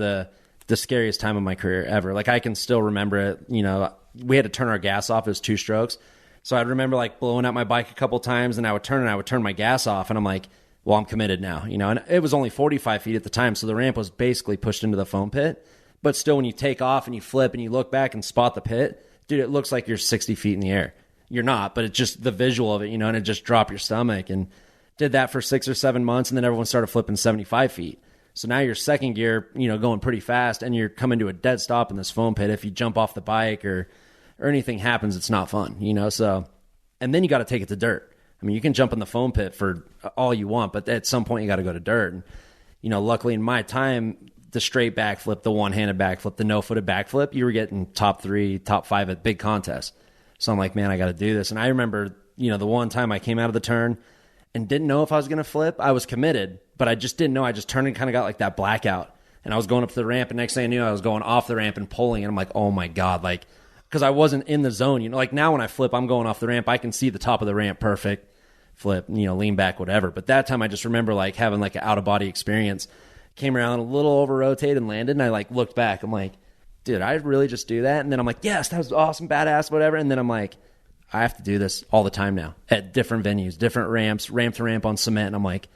the scariest time of my career ever. Like, I can still remember it. You know, we had to turn our gas off. It was 2 strokes. So I'd remember, like, blowing out my bike a couple times, and I would turn my gas off. And I'm like, well, I'm committed now. You know, and it was only 45 feet at the time. So the ramp was basically pushed into the foam pit. But still, when you take off and you flip and you look back and spot the pit, dude, it looks like you're 60 feet in the air. You're not, but it's just the visual of it, you know, and it just dropped your stomach. And did that for 6 or 7 months, and then everyone started flipping 75 feet. So now you're second gear, you know, going pretty fast, and you're coming to a dead stop in this foam pit. If you jump off the bike or anything happens, it's not fun, you know. So, and then you got to take it to dirt. I mean, you can jump in the foam pit for all you want, but at some point you got to go to dirt. And, you know, luckily in my time, the straight backflip, the one-handed backflip, the no-footed backflip, you were getting top 3, top 5 at big contests. So I'm like, man, I got to do this. And I remember, you know, the one time I came out of the turn and didn't know if I was going to flip. I was committed, but I just didn't know. I just turned and kind of got like that blackout. And I was going up to the ramp, and next thing I knew, I was going off the ramp and pulling. And I'm like, oh my God, like, because I wasn't in the zone. You know, like now when I flip, I'm going off the ramp. I can see the top of the ramp perfect. Flip, you know, lean back, whatever. But that time I just remember like having like an out-of-body experience. Came around a little over-rotated and landed, and I like looked back. I'm like, did I really just do that? And then I'm like, yes, that was awesome, badass, whatever. And then I'm like, I have to do this all the time now at different venues, different ramps, ramp to ramp on cement. And I'm like,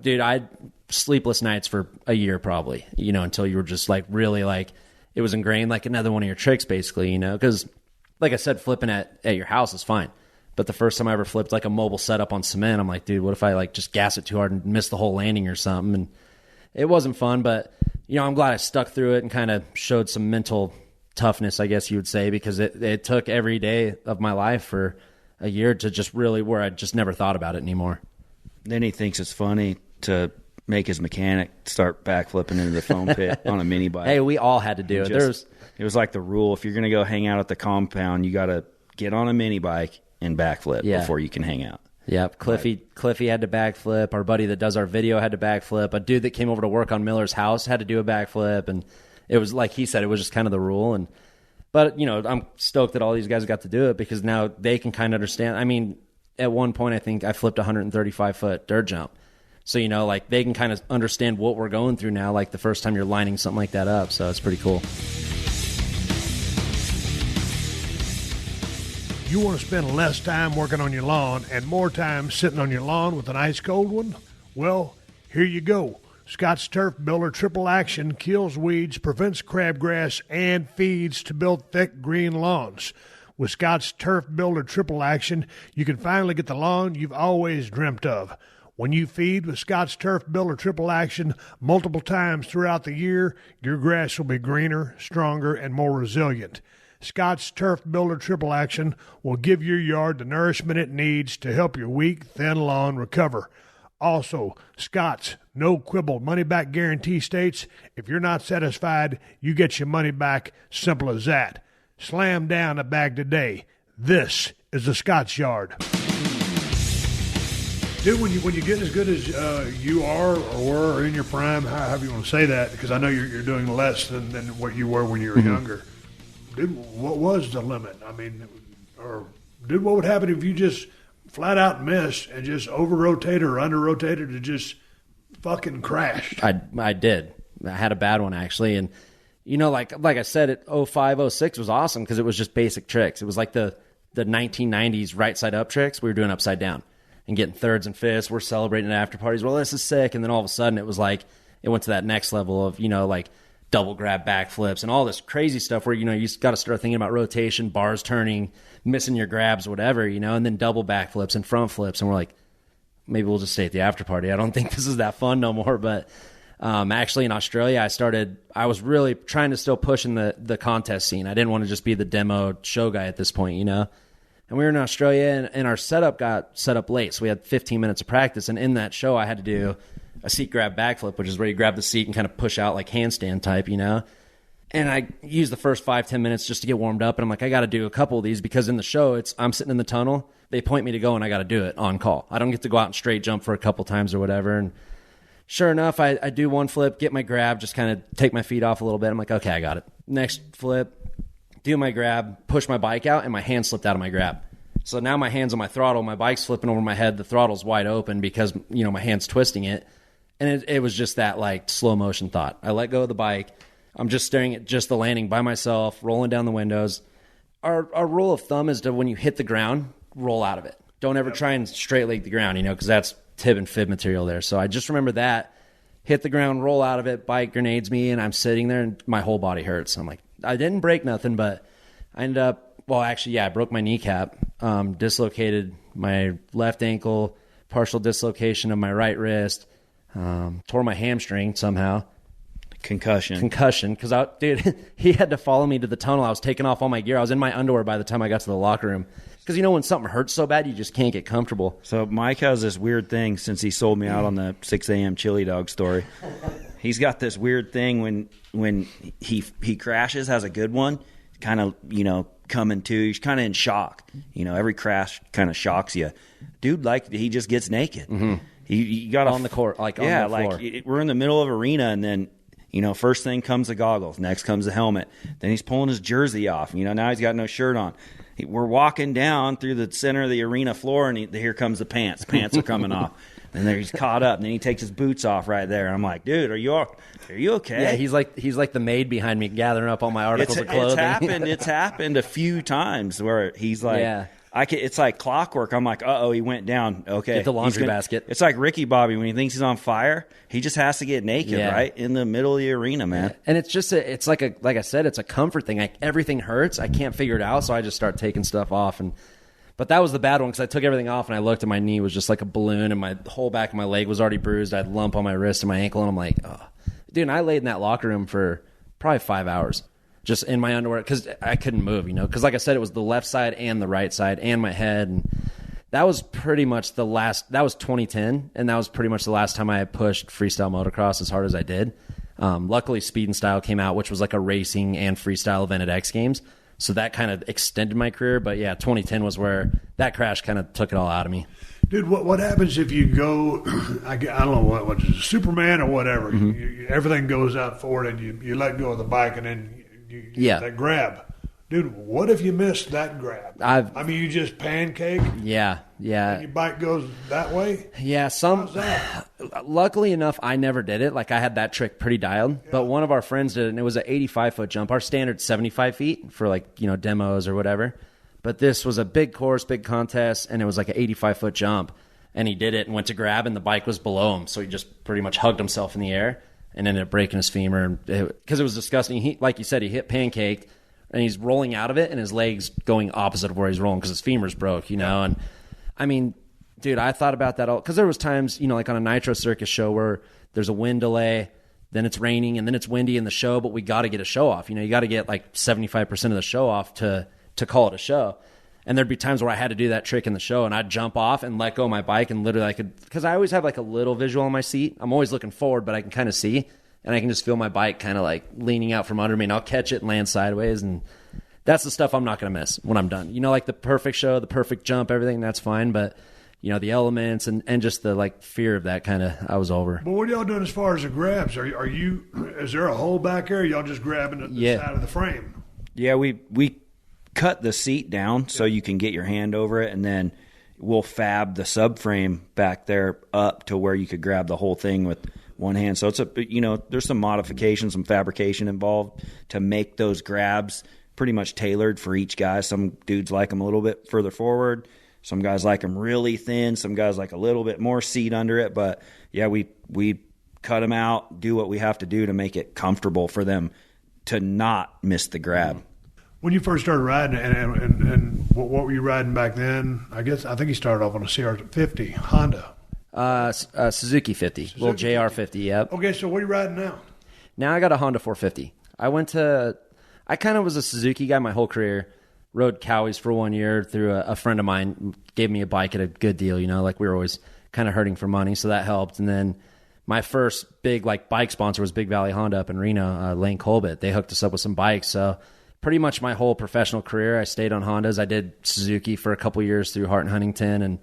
dude, I had sleepless nights for a year probably, you know, until you were just like really like it was ingrained like another one of your tricks basically, you know, because like I said, flipping at your house is fine. But the first time I ever flipped like a mobile setup on cement, I'm like, dude, what if I like just gas it too hard and miss the whole landing or something? And it wasn't fun, but you know, I'm glad I stuck through it and kind of showed some mental toughness, I guess you would say, because it took every day of my life for a year to just really where I just never thought about it anymore. Then he thinks it's funny to make his mechanic start backflipping into the foam pit on a mini bike. Hey, we all had to do it. It was like the rule. If you're going to go hang out at the compound, you got to get on a mini bike and backflip before you can hang out. Yep. Cliffy had to backflip. Our buddy that does our video had to backflip. A dude that came over to work on Miller's house had to do a backflip. And it was like he said, it was just kind of the rule. But, you know, I'm stoked that all these guys got to do it because now they can kind of understand. I mean, at one point, I think I flipped a 135-foot dirt jump. So, you know, like they can kind of understand what we're going through now, like the first time you're lining something like that up. So it's pretty cool. You want to spend less time working on your lawn and more time sitting on your lawn with an ice cold one? Well, here you go. Scott's Turf Builder Triple Action kills weeds, prevents crabgrass, and feeds to build thick green lawns. With Scott's Turf Builder Triple Action, you can finally get the lawn you've always dreamt of. When you feed with Scott's Turf Builder Triple Action multiple times throughout the year, your grass will be greener, stronger, and more resilient. Scott's Turf Builder Triple Action will give your yard the nourishment it needs to help your weak, thin lawn recover. Also, Scott's no quibble money-back guarantee states, if you're not satisfied, you get your money back. Simple as that. Slam down a bag today. This is the Scott's Yard. Dude, when you get as good as you are or were in your prime, however you want to say that, because I know you're doing less than what you were when you were younger. Dude, what was the limit? I mean, or dude, what would happen if you just flat out missed and just over-rotated or under-rotated and just fucking crashed? I did. I had a bad one, actually. And, you know, like I said, at 05, 06 was awesome because it was just basic tricks. It was like the 1990s right-side-up tricks. We were doing upside down and getting thirds and fifths. We're celebrating at after parties. Well, this is sick. And then all of a sudden it was like it went to that next level of, you know, like double grab backflips and all this crazy stuff where, you know, you just got to start thinking about rotation, bars turning, missing your grabs, whatever, you know, and then double backflips and front flips. And we're like, maybe we'll just stay at the after party. I don't think this is that fun no more. But actually in Australia, I was really trying to still push in the contest scene. I didn't want to just be the demo show guy at this point, you know. And we were in Australia and our setup got set up late. So we had 15 minutes of practice. And in that show, I had to do a seat grab backflip, which is where you grab the seat and kind of push out like handstand type, you know. And I used the first 5-10 minutes just to get warmed up. And I'm like, I got to do a couple of these because in the show, I'm sitting in the tunnel. They point me to go and I got to do it on call. I don't get to go out and straight jump for a couple times or whatever. And sure enough, I do one flip, get my grab, just kind of take my feet off a little bit. I'm like, okay, I got it. Next flip, do my grab, push my bike out, and my hand slipped out of my grab. So now my hand's on my throttle, my bike's flipping over my head, the throttle's wide open because, you know, my hand's twisting it. And it was just that, like, slow motion thought. I let go of the bike. I'm just staring at just the landing by myself, rolling down the windows. Our rule of thumb is to, when you hit the ground, roll out of it. Don't ever try and straight leg the ground, you know, because that's tib and fib material there. So I just remember that. Hit the ground, roll out of it, bike grenades me, and I'm sitting there, and my whole body hurts. I'm like, I didn't break nothing, but I ended up, well, actually, yeah, I broke my kneecap, dislocated my left ankle, partial dislocation of my right wrist, tore my hamstring somehow. Concussion, because dude, he had to follow me to the tunnel. I was taking off all my gear. I was in my underwear by the time I got to the locker room. Because, you know, when something hurts so bad, you just can't get comfortable. So Mike has this weird thing since he sold me out on the 6 a.m. chili dog story. He's got this weird thing when he crashes, has a good one, kind of, you know, coming to. He's kind of in shock. You know, every crash kind of shocks you. Dude, like, he just gets naked. Mm-hmm. He got on the court, like on the floor. Like we're in the middle of arena, and then, you know, first thing comes the goggles, next comes the helmet. Then he's pulling his jersey off. You know, now he's got no shirt on. We're walking down through the center of the arena floor, and here comes the pants. Pants are coming off. And then he's caught up, and then he takes his boots off right there. And I'm like, dude, are you okay? Yeah, he's like the maid behind me gathering up all my articles of clothing. It's happened a few times where he's like, It's like clockwork. I'm like, uh-oh, he went down. Okay. Get the laundry basket. It's like Ricky Bobby. When he thinks he's on fire, he just has to get naked, right? In the middle of the arena, man. And it's just, like I said, it's a comfort thing. Like, everything hurts. I can't figure it out, so I just start taking stuff off. But that was the bad one, because I took everything off, and I looked, and my knee was just like a balloon, and my whole back of my leg was already bruised. I had a lump on my wrist and my ankle, and I'm like, oh. Dude, and I laid in that locker room for probably 5 hours. Just in my underwear, because I couldn't move, because like I said, it was the left side and the right side and my head, and that was pretty much that was 2010, and that was pretty much the last time I had pushed freestyle motocross as hard as I did. Luckily, Speed and Style came out, which was like a racing and freestyle event at X Games, so that kind of extended my career. But yeah, 2010 was where that crash kind of took it all out of me. Dude, what happens if you go, I don't know, what is it, Superman or whatever, everything goes out forward, and you let go of the bike, and then that grab. Dude, what if you missed that grab? You just pancake? Yeah. And your bike goes that way? Yeah, How's that? Luckily enough, I never did it. Like, I had that trick pretty dialed. Yeah. But one of our friends did it, and it was an 85-foot jump. Our standard's 75 feet for, demos or whatever. But this was a big course, big contest, and it was like an 85-foot jump. And he did it and went to grab, and the bike was below him. So he just pretty much hugged himself in the air and ended up breaking his femur, because it was disgusting. He, like you said, he hit pancaked, and he's rolling out of it, and his leg's going opposite of where he's rolling because his femur's broke, And I mean, dude, I thought about that all, because there was times, like on a Nitro Circus show where there's a wind delay, then it's raining, and then it's windy in the show, but we got to get a show off. You got to get like 75% of the show off to call it a show. And there'd be times where I had to do that trick in the show, and I'd jump off and let go of my bike, and literally because I always have like a little visual on my seat. I'm always looking forward, but I can kind of see, and I can just feel my bike kind of like leaning out from under me, and I'll catch it and land sideways. And that's the stuff I'm not going to miss when I'm done. Like the perfect show, the perfect jump, everything, that's fine. But, the elements and just the like fear of that kind of, I was over. But what are y'all doing as far as the grabs? Is there a hole back there? Or y'all just grabbing at the side of the frame? Yeah, we cut the seat down so you can get your hand over it, and then we'll fab the subframe back there up to where you could grab the whole thing with one hand. So it's there's some modification, some fabrication involved to make those grabs pretty much tailored for each guy. Some dudes like them a little bit further forward. Some guys like them really thin. Some guys like a little bit more seat under it. But yeah, we cut them out, do what we have to do to make it comfortable for them to not miss the grab. When you first started riding, and what were you riding back then? I think you started off on a CR50 Honda. Suzuki 50, little JR50, yep. Okay, so what are you riding now? Now I got a Honda 450. I kind of was a Suzuki guy my whole career. Rode Cowies for 1 year through a friend of mine, gave me a bike at a good deal, like we were always kind of hurting for money, so that helped. And then my first big bike sponsor was Big Valley Honda up in Reno, Lane Colbert. They hooked us up with some bikes, so pretty much my whole professional career, I stayed on Hondas. I did Suzuki for a couple years through Hart and Huntington,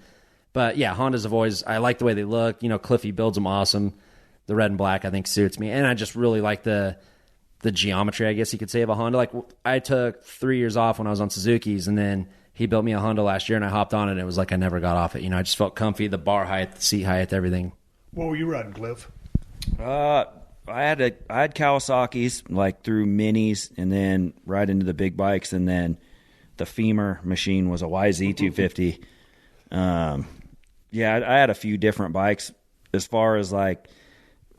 but yeah, Hondas have always, I like the way they look. Cliffy builds them awesome. The red and black, I think, suits me, and I just really like the geometry, I guess you could say, of a Honda. I took 3 years off when I was on Suzuki's, and then he built me a Honda last year, and I hopped on it, and it was like I never got off it. I just felt comfy, the bar height, the seat height, everything. What were you riding, Cliff? I had Kawasaki's through minis, and then right into the big bikes, and then the femur machine was a YZ250. Yeah, I had a few different bikes. As far as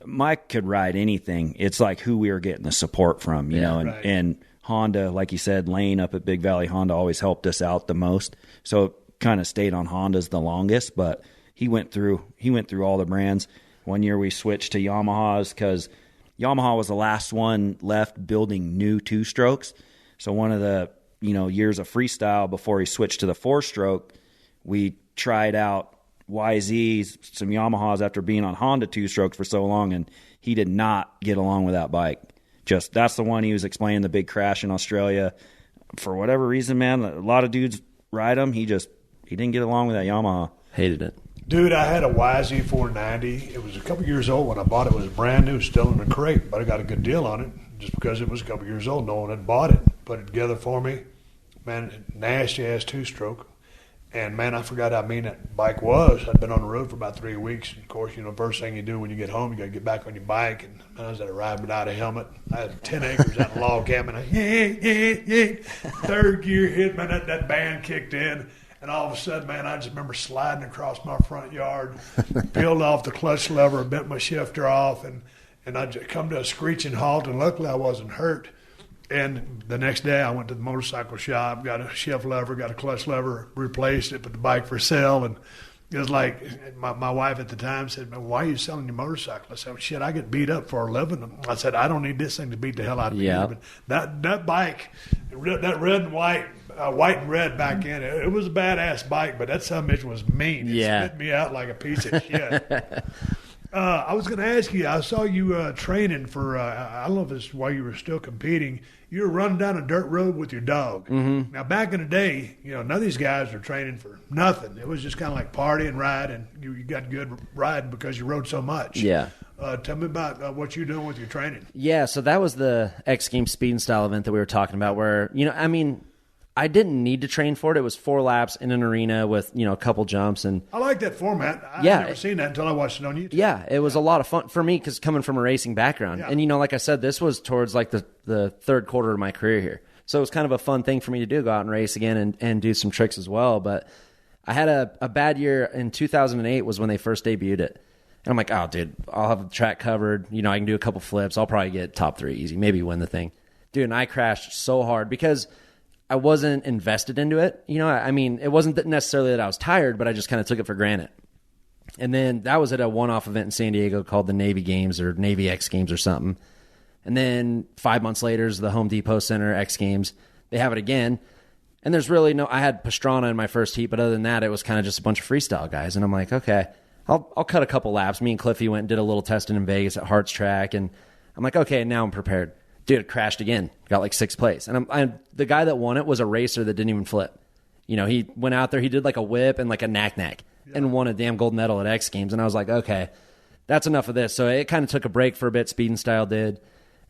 Mike could ride anything. It's who we were getting the support from, you know, right. and Honda, like you said, Lane up at Big Valley Honda always helped us out the most. So kind of stayed on Hondas the longest, but he went through all the brands. One year we switched to Yamahas because Yamaha was the last one left building new two-strokes. So one of the years of freestyle before he switched to the four-stroke, we tried out YZs, some Yamahas after being on Honda two-strokes for so long, and he did not get along with that bike. That's the one he was explaining, the big crash in Australia. For whatever reason, man, a lot of dudes ride him. He didn't get along with that Yamaha. Hated it. Dude, I had a YZ490. It was a couple years old when I bought it. It was brand new, still in a crate, but I got a good deal on it just because it was a couple years old. No one had bought it. Put it together for me. Man, nasty-ass two-stroke. And, man, I forgot how mean that bike was. I'd been on the road for about 3 weeks. And, of course, first thing you do when you get home, you got to get back on your bike. And I was at a ride without a helmet. I had 10 acres out in log cabin. Third gear hit, man, that band kicked in. And And all of a sudden, man, I just remember sliding across my front yard, peeled off the clutch lever, bent my shifter off, and I just come to a screeching halt, and luckily I wasn't hurt. And the next day I went to the motorcycle shop, got a shift lever, got a clutch lever, replaced it, put the bike for sale. And it was like my wife at the time said, "Man, why are you selling your motorcycle?" I said, "Shit, I get beat up for a living." I said, "I don't need this thing to beat the hell out of me." But that bike, that red and white, white and red back in it was a badass bike, but that son bitch was mean. It spit me out like a piece of shit. I was going to ask you, I saw you training for, I don't know if it's while you were still competing, you were running down a dirt road with your dog. Mm-hmm. Now, back in the day, none of these guys were training for nothing. It was just kind of like party and ride, and you got good riding because you rode so much. Yeah. Tell me about what you're doing with your training. Yeah, so that was the X Games Speed and Style event that we were talking about where, I didn't need to train for it. It was 4 laps in an arena with, a couple jumps. And I like that format. I've never seen that until I watched it on YouTube. Yeah, it was a lot of fun for me because coming from a racing background. Yeah. And, like I said, this was towards like the third quarter of my career here. So it was kind of a fun thing for me to do, go out and race again and do some tricks as well. But I had a bad year in 2008 was when they first debuted it. And I'm like, oh, dude, I'll have the track covered. I can do a couple flips. I'll probably get top 3 easy, maybe win the thing. Dude, and I crashed so hard because I wasn't invested into it. It wasn't necessarily that I was tired, but I just kind of took it for granted. And then that was at a one-off event in San Diego called the Navy Games or Navy X Games or something. And then 5 months later is the Home Depot Center X Games. They have it again. And there's really I had Pastrana in my first heat, but other than that, it was kind of just a bunch of freestyle guys. And I'm like, okay, I'll cut a couple laps. Me and Cliffy went and did a little testing in Vegas at Hart's track. And I'm like, okay, now I'm prepared. Dude, it crashed again. Got like 6th place. And the guy that won it was a racer that didn't even flip. He went out there, he did like a whip and like a knack and won a damn gold medal at X Games. And I was like, okay, that's enough of this. So it kind of took a break for a bit, Speed and Style did.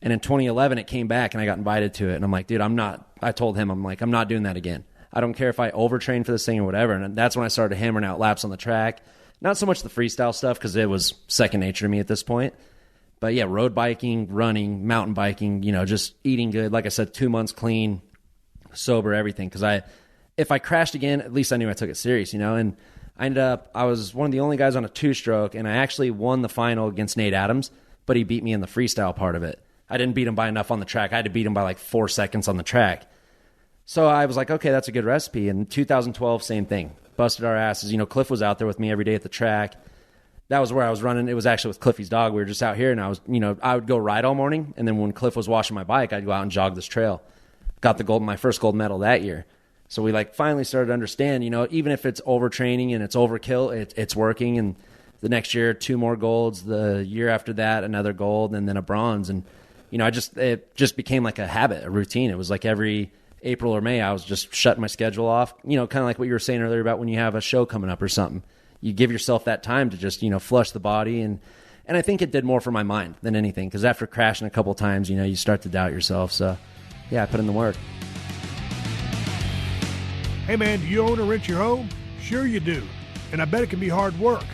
And in 2011, it came back and I got invited to it. And I'm like, dude, I told him, I'm not doing that again. I don't care if I overtrain for this thing or whatever. And that's when I started hammering out laps on the track. Not so much the freestyle stuff because it was second nature to me at this point. But yeah, road biking, running, mountain biking, just eating good. Like I said, 2 months clean, sober, everything. Because if I crashed again, at least I knew I took it serious, And I was one of the only guys on a 2-stroke, and I actually won the final against Nate Adams, but he beat me in the freestyle part of it. I didn't beat him by enough on the track. I had to beat him by like 4 seconds on the track. So I was like, okay, that's a good recipe. And 2012, same thing. Busted our asses. Cliff was out there with me every day at the track. That was where I was running. It was actually with Cliffy's dog. We were just out here, and I was, I would go ride all morning, and then when Cliff was washing my bike, I'd go out and jog this trail. Got my first gold medal that year. So we finally started to understand, even if it's overtraining and it's overkill, it's working. And the next year, 2 more golds. The year after that, another gold, and then a bronze. And it just became like a habit, a routine. It was like every April or May, I was just shutting my schedule off. Kind of like what you were saying earlier about when you have a show coming up or something. You give yourself that time to just, flush the body. And I think it did more for my mind than anything. Because after crashing a couple times, you start to doubt yourself. So, yeah, I put in the work. Hey, man, do you own or rent your home? Sure you do. And I bet it can be hard work.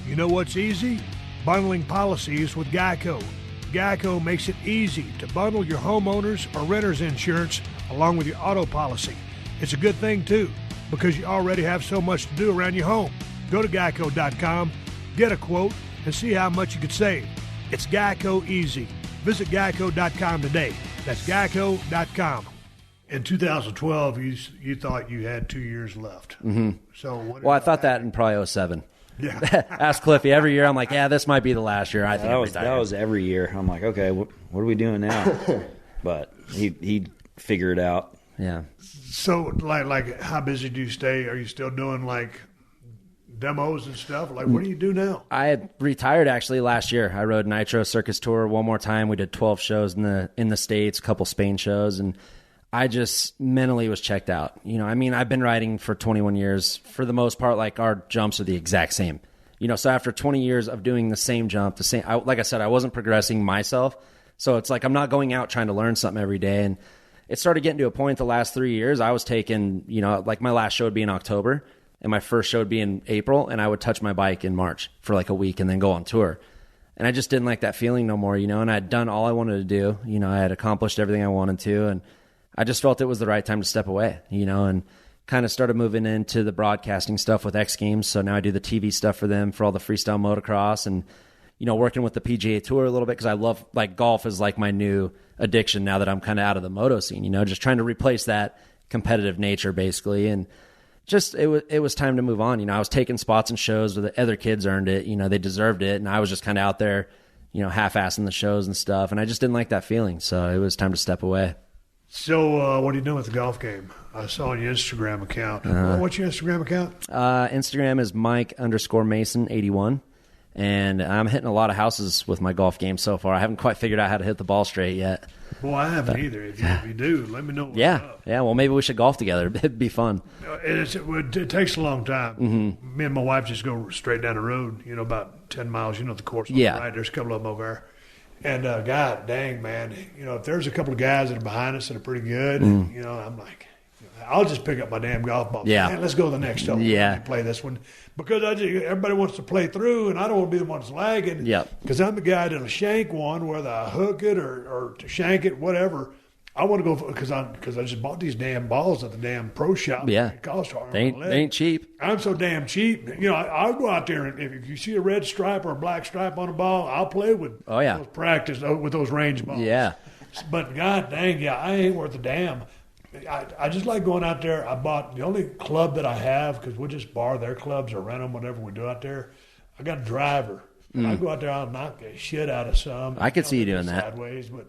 You know what's easy? Bundling policies with Geico. Geico makes it easy to bundle your homeowners or renters insurance along with your auto policy. It's a good thing, too, because you already have so much to do around your home. Go to Geico.com, get a quote, and see how much you could save. It's Geico easy. Visit Geico.com today. That's Geico.com. In 2012, you thought you had 2 years left. Mm-hmm. So I thought that in probably 07. Yeah. Ask Cliffy every year. I'm like, yeah, this might be the last year. I think that was every year. I'm like, okay, what are we doing now? But he figured it out. Yeah. So, like, how busy do you stay? Are you still doing demos and stuff? What do you do now? I had retired actually last year. I rode Nitro Circus tour one more time. We did 12 shows in the States, a couple Spain shows, and I just mentally was checked out. I've been riding for 21 years. For the most part, our jumps are the exact same. So after 20 years of doing the same jump, like I said, I wasn't progressing myself. So it's like I'm not going out trying to learn something every day. And it started getting to a point the last 3 years, I was taking, my last show would be in October, and my first show would be in April, and I would touch my bike in March for a week and then go on tour. And I just didn't like that feeling no more, and I'd done all I wanted to do. I had accomplished everything I wanted to, and I just felt it was the right time to step away, and kind of started moving into the broadcasting stuff with X Games. So now I do the TV stuff for them for all the freestyle motocross and, working with the PGA Tour a little bit because I love, like, golf is like my new addiction now that I'm kind of out of the moto scene, just trying to replace that competitive nature basically. And just it was time to move on. I was taking spots in shows where the other kids earned it, they deserved it. And I was just kind of out there, half-assing the shows and stuff. And I just didn't like that feeling. So it was time to step away. So what are you doing with the golf game? I saw on your Instagram account. What's your Instagram account? Instagram is Mike_Mason81. And I'm hitting a lot of houses with my golf game so far. I haven't quite figured out how to hit the ball straight yet. Well, I haven't either. If you do, let me know what's up. Yeah, well, maybe we should golf together. It'd be fun. It takes a long time. Mm-hmm. Me and my wife just go straight down the road, about 10 miles. The course on yeah. the right. There's a couple of them over there. And, God dang, man, if there's a couple of guys that are behind us that are pretty good, I'm like, I'll just pick up my damn golf ball. Yeah. Man, let's go to the next hole. Yeah. And play this one. Because everybody wants to play through, and I don't want to be the one that's lagging. Yep. Because I'm the guy that'll shank one, whether I hook it or to shank it, whatever. I want to go because I just bought these damn balls at the damn pro shop. Yeah. It cost they ain't cheap. I'm so damn cheap. I'll go out there, and if you see a red stripe or a black stripe on a ball, I'll play with those practice with those range balls. Yeah. But God dang, I ain't worth a damn. I just like going out there. I bought the only club that I have because we'll just borrow their clubs or rent them, whatever we do out there. I got a driver. I go out there, I'll knock the shit out of some. I could see you doing that. Sideways, but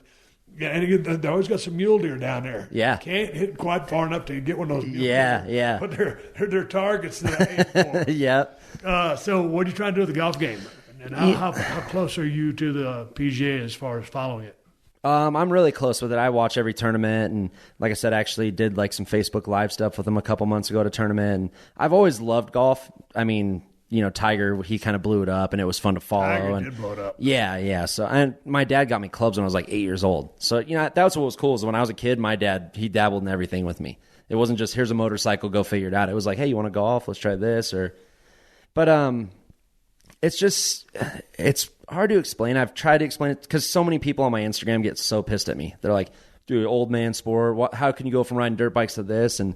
yeah, and they always got some mule deer down there. Yeah. Can't hit quite far enough to get one of those mule deer. Yeah. But they're targets that I aim for. Yeah. So what are you trying to do with the golf game? And how close are you to the PGA as far as following it? I'm really close with it. I watch every tournament, and like I said, I actually did like some Facebook Live stuff with them a couple months ago at a tournament. And I've always loved golf. I mean, Tiger, he kind of blew it up, and it was fun to follow. Tiger did blow it up. Yeah. So, and my dad got me clubs when I was like 8 years old. So, that's what was cool is when I was a kid, my dad, he dabbled in everything with me. It wasn't just, here's a motorcycle, go figure it out. It was like, hey, you want to golf? Let's try this. But it's hard to explain. I've tried to explain it because so many people on my Instagram get so pissed at me. They're like, dude, old man sport. How can you go from riding dirt bikes to this? And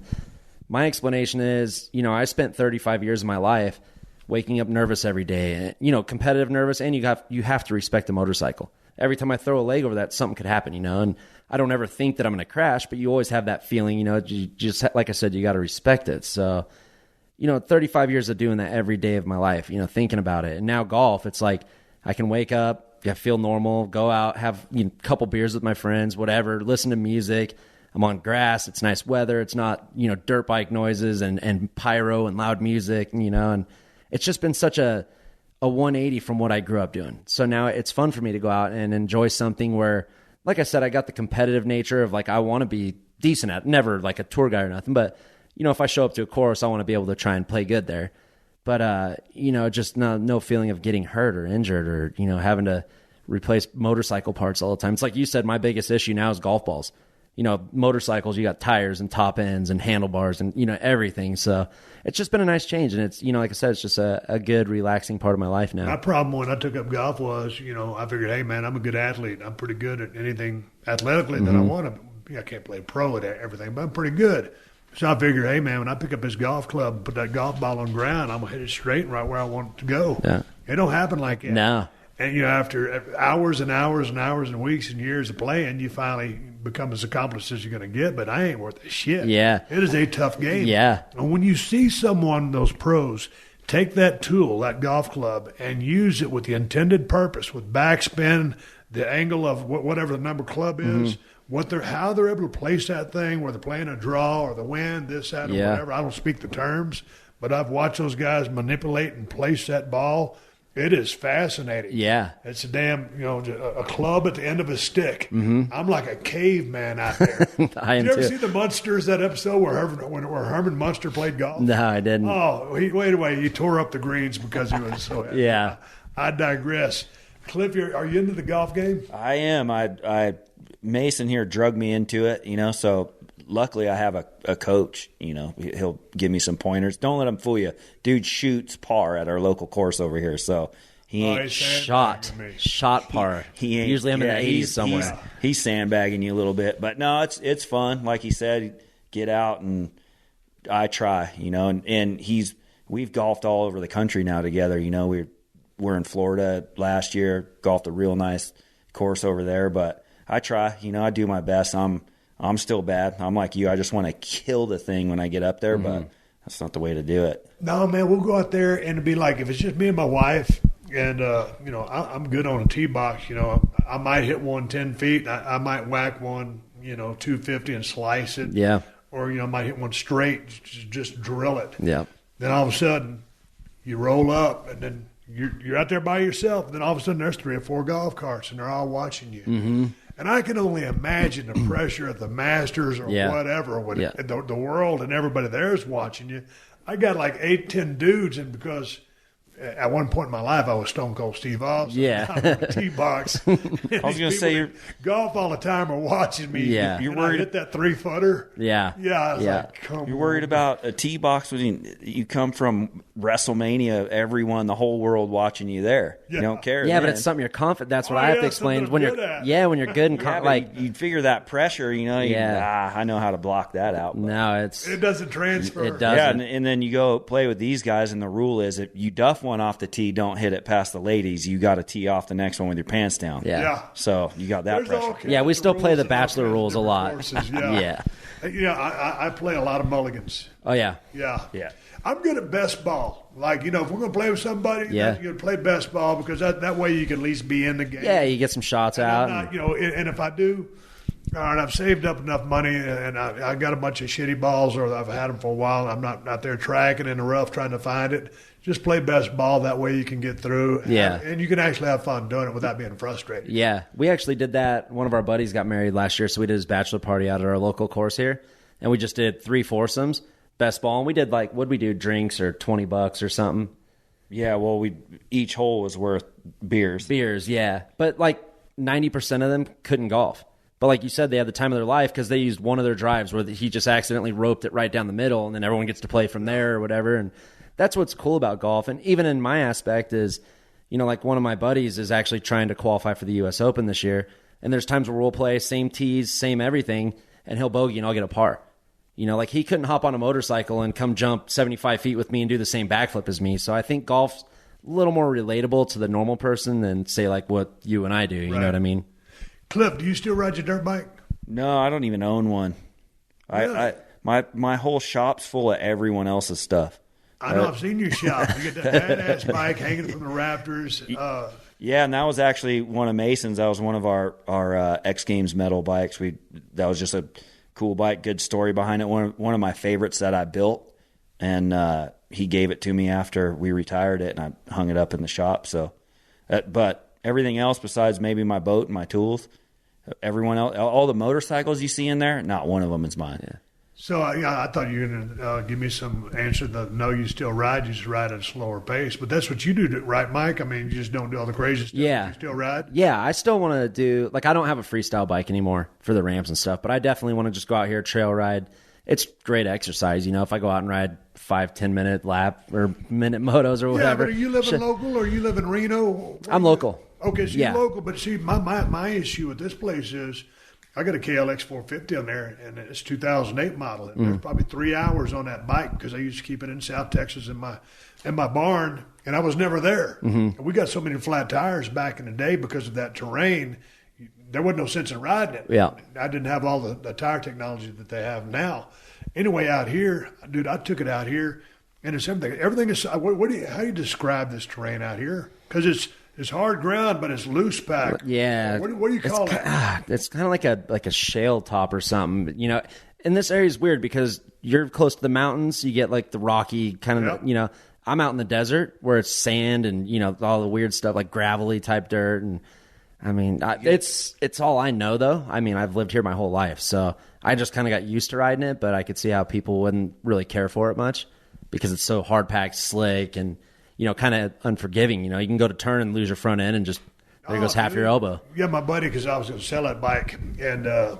my explanation is, I spent 35 years of my life waking up nervous every day, competitive nervous, and you have to respect the motorcycle. Every time I throw a leg over that, something could happen, and I don't ever think that I'm going to crash, but you always have that feeling, you just, like I said, you got to respect it. So, 35 years of doing that every day of my life, thinking about it. And now golf, it's like I can wake up, feel normal, go out, have a couple beers with my friends, whatever, listen to music. I'm on grass. It's nice weather. It's not, dirt bike noises and pyro and loud music, and it's just been such a 180 from what I grew up doing. So now it's fun for me to go out and enjoy something where, like I said, I got the competitive nature of like, I want to be decent at, never like a tour guy or nothing, but if I show up to a course, I want to be able to try and play good there. But, just no feeling of getting hurt or injured or, having to replace motorcycle parts all the time. It's like you said, my biggest issue now is golf balls. Motorcycles, you got tires and top ends and handlebars and, everything. So it's just been a nice change. And it's, like I said, it's just a good, relaxing part of my life now. My problem when I took up golf was, I figured, hey, man, I'm a good athlete. I'm pretty good at anything athletically that I want to. I can't play pro at everything, but I'm pretty good. So I figured, hey, man, when I pick up this golf club and put that golf ball on the ground, I'm going to hit it straight right where I want it to go. Yeah. It don't happen like that. No. And, after hours and hours and hours and weeks and years of playing, you finally become as accomplished as you're going to get. But I ain't worth a shit. Yeah. It is a tough game. Yeah. And when you see someone, those pros, take that tool, that golf club, and use it with the intended purpose, with backspin, the angle of whatever the number club is, how they're able to place that thing, whether they're playing a draw or the wind, this, that, or whatever. I don't speak the terms, but I've watched those guys manipulate and place that ball. It is fascinating. Yeah. It's a damn, a club at the end of a stick. I'm like a caveman out there. I am Did you ever too. see the Munsters, that episode where Herman Munster played golf? No, I didn't. Oh, he tore up the greens because he was so happy. Yeah. I digress. Cliff, are you into the golf game? I am. Mason here drugged me into it, so luckily I have a coach, he'll give me some pointers. Don't let him fool you. Dude shoots par at our local course over here, so he ain't shot par. He ain't, usually I'm in the 80s somewhere. He's sandbagging you a little bit, but no, it's fun. Like he said, get out and I try, and we've golfed all over the country now together. We're in Florida last year, golfed a real nice course over there, but I try, I do my best. I'm still bad. I'm like you. I just want to kill the thing when I get up there, but that's not the way to do it. No, man, we'll go out there and it'll be like, if it's just me and my wife and, I'm good on a tee box, I might hit one 10 feet. I might whack one, 250 and slice it. Yeah. Or, I might hit one straight, just drill it. Yeah. Then all of a sudden you roll up and then you're out there by yourself. And then all of a sudden there's 3 or 4 golf carts and they're all watching you. Mm-hmm. And I can only imagine the pressure at the Masters or whatever when the world and everybody there is watching you. I got like 8, 10 dudes, and because at one point in my life I was Stone Cold Steve Austin. Yeah. I'm on the tee box. I was going to say, you're golf all the time are watching me. Yeah. You're worried. I hit that 3-footer. Yeah. Yeah. I was like, come You're worried on. about a tee box when you come from WrestleMania, everyone, the whole world watching you there. Yeah. You don't care. Yeah, then. but it's something you're confident. That's what Oh, I have yeah, to explain. something When I'm you're good at. when you're good and Yeah, like you'd figure that pressure, I know how to block that out. But. no, It doesn't transfer. It doesn't. Yeah, and then you go play with these guys, and the rule is if you duff one off the tee, don't hit it past the ladies. You got to tee off the next one with your pants down. Yeah. Yeah. So you got that There's all pressure. kinds Yeah, we of still play the rules and all bachelor kinds of rules a different lot. courses, Yeah. Yeah, I play a lot of mulligans. Oh yeah. Yeah. Yeah. I'm good at best ball. Like, if we're going to play with somebody, Yeah. you're going to play best ball because that way you can at least be in the game. Yeah, you get some shots And out. I'm not, and if I do, all right, I've saved up enough money and I got a bunch of shitty balls or I've had them for a while. I'm not out there tracking in the rough trying to find it. Just play best ball. That way you can get through. Yeah. And you can actually have fun doing it without being frustrated. Yeah, we actually did that. One of our buddies got married last year, so we did his bachelor party out at our local course here, and we just did 3 foursomes, best ball, and we did what'd we do, drinks or $20 or something. Yeah, well, each hole was worth beers. Beers, yeah, but 90% of them couldn't golf. But like you said, they had the time of their life because they used one of their drives where he just accidentally roped it right down the middle, and then everyone gets to play from there or whatever. And that's what's cool about golf. And even in my aspect is, one of my buddies is actually trying to qualify for the U.S. Open this year. And there's times where we'll play same tees, same everything, and he'll bogey and I'll get a par. He couldn't hop on a motorcycle and come jump 75 feet with me and do the same backflip as me. So I think golf's a little more relatable to the normal person than, say, what you and I do. You know what I mean? Cliff, do you still ride your dirt bike? No, I don't even own one. Really? My whole shop's full of everyone else's stuff. I know, I've seen your shop. You get that badass bike hanging from the rafters. Yeah, and that was actually one of Mason's. That was one of our X Games metal bikes. That was just a cool bike, good story behind it. One of my favorites that I built, and he gave it to me after we retired it, and I hung it up in the shop. So, but everything else besides maybe my boat and my tools, everyone else, all the motorcycles you see in there, not one of them is mine. Yeah. So, I thought you were going to give me some answer that no, you still ride, you just ride at a slower pace. But that's what you do, right, Mike? I mean, you just don't do all the crazy stuff. Yeah. You still ride? Yeah, I still want to do, I don't have a freestyle bike anymore for the ramps and stuff, but I definitely want to just go out here, trail ride. It's great exercise, if I go out and ride 5-10 minute lap or minute motos or whatever. Yeah, but are you living local or you live in Reno? I'm local. Okay, so you're local, but see, my issue with this place is I got a KLX 450 on there, and it's 2008 model. And there's probably 3 hours on that bike because I used to keep it in South Texas in my barn, and I was never there. And we got so many flat tires back in the day because of that terrain. There wasn't no sense in riding it. Yeah. I didn't have all the tire technology that they have now. Anyway, out here, dude, I took it out here, and it's everything. Everything is. How do you describe this terrain out here? Because it's hard ground, but it's loose pack. Yeah. What do you call it? It's kind of like a shale top or something. And this area is weird because you're close to the mountains. You get the rocky kind of, I'm out in the desert where it's sand and, all the weird stuff like gravelly type dirt. And I mean, it's all I know though. I mean, I've lived here my whole life. So I just kind of got used to riding it, but I could see how people wouldn't really care for it much because it's so hard packed, slick, and, kind of unforgiving. You can go to turn and lose your front end and just there goes half your elbow. Yeah, my buddy, because I was going to sell that bike, and I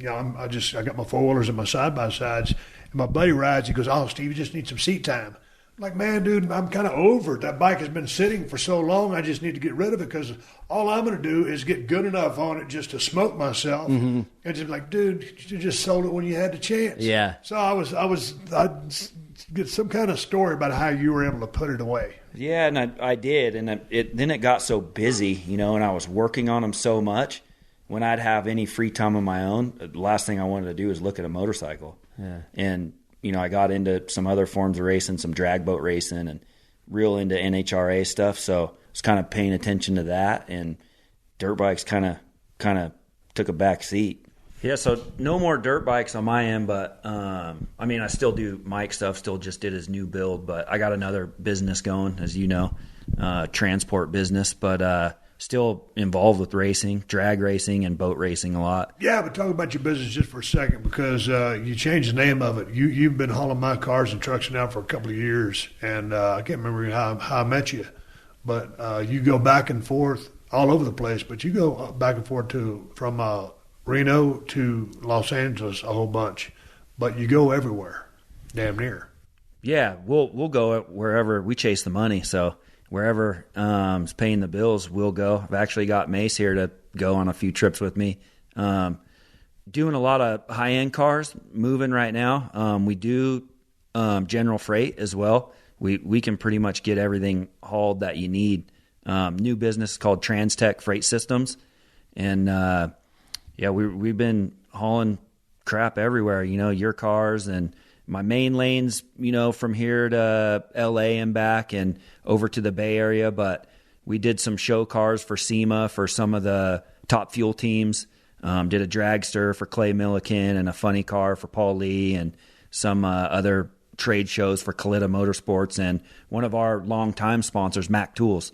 got my 4-wheelers and my side by sides, and my buddy rides. He goes, "Oh, Steve, you just need some seat time." Like, man, dude, I'm kind of over it. That bike has been sitting for so long. I just need to get rid of it because all I'm going to do is get good enough on it just to smoke myself. And just like, dude, you just sold it when you had the chance. Yeah. So I get some kind of story about how you were able to put it away. Yeah, and I did, and then it got so busy, and I was working on them so much. When I'd have any free time of my own, the last thing I wanted to do was look at a motorcycle. Yeah. And I got into some other forms of racing, some drag boat racing, and real into NHRA stuff. So I was kind of paying attention to that, and dirt bikes kind of took a back seat. Yeah, so no more dirt bikes on my end, but I still do Mike stuff. Still just did his new build, but I got another business going, as you know, transport business, but still involved with racing, drag racing, and boat racing a lot. Yeah, but talk about your business just for a second, because you changed the name of it. You've been hauling my cars and trucks now for a couple of years, and I can't remember how I met you, but you go back and forth all over the place, but you go back and forth from Reno to Los Angeles a whole bunch, but you go everywhere, damn near. Yeah, we'll go wherever we chase the money, so wherever is paying the bills, we'll go. I've actually got Mace here to go on a few trips with me. Doing a lot of high-end cars, moving right now. We do general freight as well. We can pretty much get everything hauled that you need. New business called TransTech Freight Systems. And, we've been hauling crap everywhere, your cars and my main lanes, from here to LA and back and over to the Bay Area. But we did some show cars for SEMA for some of the top fuel teams. Did a dragster for Clay Milliken and a funny car for Paul Lee and some other trade shows for Kalita Motorsports and one of our longtime sponsors, Mac Tools.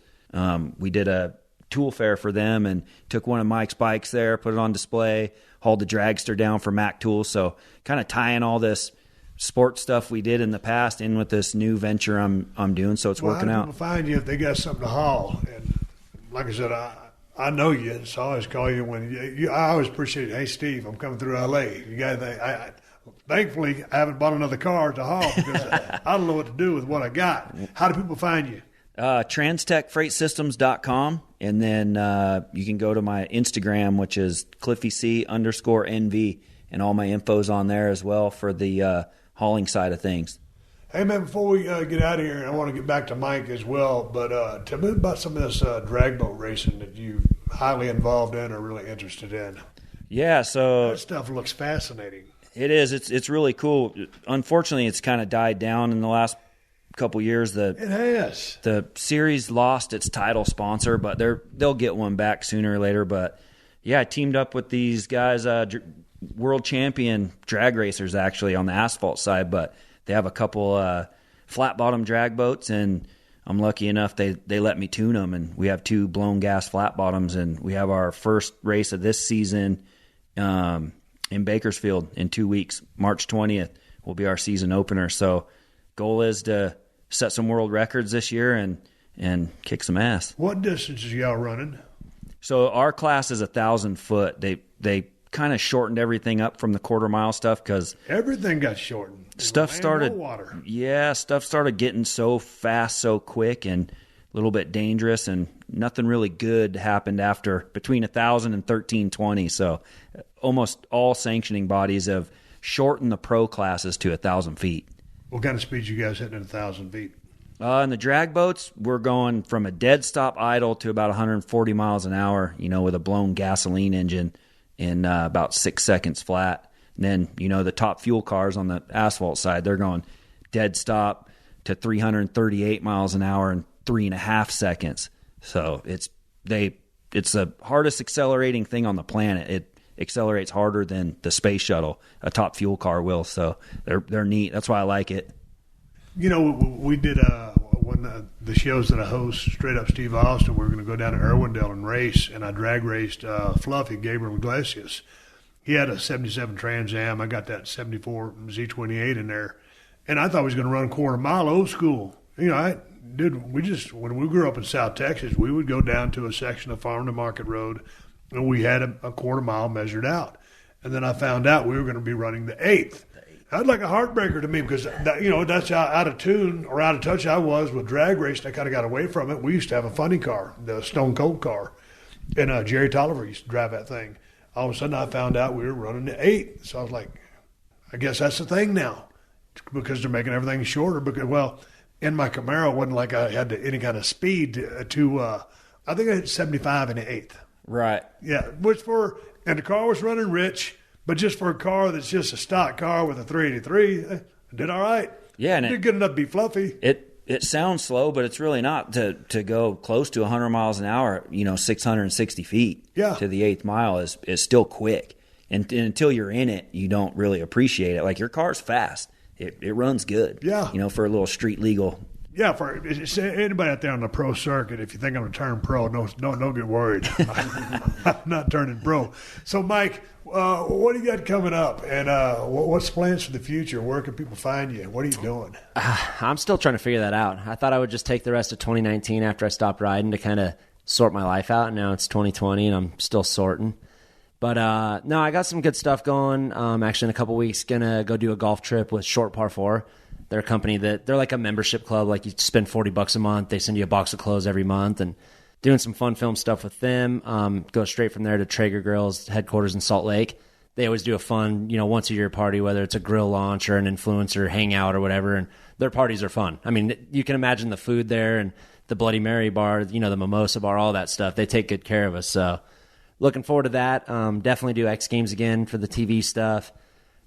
We did a tool fair for them and took one of Mike's bikes there, put it on display, hauled the dragster down for Mac Tools. So kind of tying all this sports stuff we did in the past in with this new venture I'm doing, so it's working out. People find you if they got something to haul, and like I said, I know you, so I always call you when I always appreciate it. Hey, Steve, I'm coming through LA. You got thankfully I haven't bought another car to haul because I don't know what to do with what I got. How do people find you? TransTechFreightSystems.com, and then you can go to my Instagram, which is CliffyC_NV, and all my info's on there as well for the hauling side of things. Hey, man, before we get out of here, I want to get back to Mike as well, but tell me about some of this drag boat racing that you're highly involved in or really interested in. Yeah, so that stuff looks fascinating. It is. It's really cool. Unfortunately, it's kind of died down in the last couple years. It has. The series lost its title sponsor, but they'll get one back sooner or later. But yeah, I teamed up with these guys, world champion drag racers actually on the asphalt side, but they have a couple flat bottom drag boats, and I'm lucky enough they let me tune them, and we have 2 blown gas flat bottoms, and we have our first race of this season in Bakersfield in 2 weeks. March 20th will be our season opener. So goal is to set some world records this year and kick some ass. What distance is y'all running? So our class is 1,000 foot. They kind of shortened everything up from the quarter mile stuff because everything got shortened. Stuff started getting so fast, so quick, and a little bit dangerous, and nothing really good happened after between 1,000 and 1,320. So almost all sanctioning bodies have shortened the pro classes to 1,000 feet. What kind of speed you guys hitting at 1,000 feet? In the drag boats, we're going from a dead stop idle to about 140 miles an hour, with a blown gasoline engine in about 6 seconds flat. And then, the top fuel cars on the asphalt side, they're going dead stop to 338 miles an hour in 3.5 seconds. So it's the hardest accelerating thing on the planet. It accelerates harder than the space shuttle, a top fuel car will. So they're neat. That's why I like it. We did when the shows that I host, Straight Up Steve Austin, we were going to go down to Irwindale and race, and I drag raced Fluffy, Gabriel Iglesias. He had a 77 Trans Am. I got that 74 Z28 in there, and I thought he was going to run quarter mile old school. When we grew up in South Texas, we would go down to a section of Farm to Market Road, and we had a quarter mile measured out. And then I found out we were going to be running the 8th. That's like a heartbreaker to me because, that's how out of tune or out of touch I was with drag racing. I kind of got away from it. We used to have a funny car, the Stone Cold car, and Jerry Tolliver used to drive that thing. All of a sudden I found out we were running the 8. So I was like, I guess that's the thing now because they're making everything shorter. Because, well, in my Camaro, it wasn't like I had any kind of speed to I think I hit 75 in the 8th. Right. Yeah, and the car was running rich, but just for a car that's just a stock car with a 383, I did all right. Yeah, and it did good enough to be fluffy. It sounds slow, but it's really not. To go close to 100 miles an hour, 660 feet to the 8th mile is still quick. And until you're in it, you don't really appreciate it. Like, your car's fast. It runs good. Yeah. For a little street legal. Yeah, for anybody out there on the pro circuit, if you think I'm going to turn pro, don't get worried. I'm not turning pro. So, Mike, what do you got coming up? And what's plans for the future? Where can people find you? What are you doing? I'm still trying to figure that out. I thought I would just take the rest of 2019 after I stopped riding to kind of sort my life out. And now it's 2020, and I'm still sorting. But, no, I got some good stuff going. Actually, in a couple weeks, going to go do a golf trip with Short Par 4. They're a company they're like a membership club. Like, you spend $40 a month. They send you a box of clothes every month, and doing some fun film stuff with them. Go straight from there to Traeger Grill's headquarters in Salt Lake. They always do a fun, once a year party, whether it's a grill launch or an influencer hangout or whatever. And their parties are fun. I mean, you can imagine the food there and the Bloody Mary bar, the mimosa bar, all that stuff. They take good care of us. So looking forward to that. Definitely do X Games again for the TV stuff.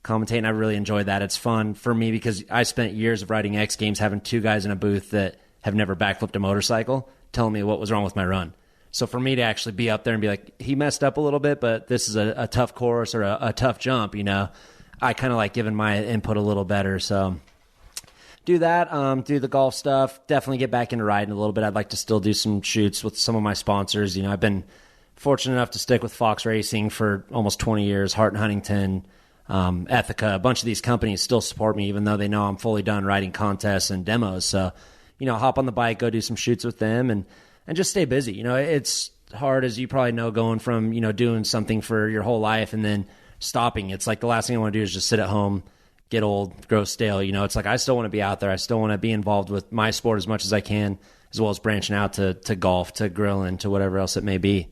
Commentating, I really enjoyed that. It's fun for me because I spent years of riding X Games having 2 guys in a booth that have never backflipped a motorcycle telling me what was wrong with my run. So for me to actually be up there and be like, he messed up a little bit, but this is a tough course or a tough jump, I kind of like giving my input a little better. So do that, do the golf stuff, definitely get back into riding a little bit. I'd like to still do some shoots with some of my sponsors. I've been fortunate enough to stick with Fox Racing for almost 20 years, Hart and Huntington, Ethica. A bunch of these companies still support me, even though they know I'm fully done riding contests and demos. So, hop on the bike, go do some shoots with them, and just stay busy. It's hard, as you probably know, going from, doing something for your whole life and then stopping. It's like the last thing I want to do is just sit at home, get old, grow stale. It's like I still want to be out there. I still want to be involved with my sport as much as I can, as well as branching out to golf, to grilling, to whatever else it may be.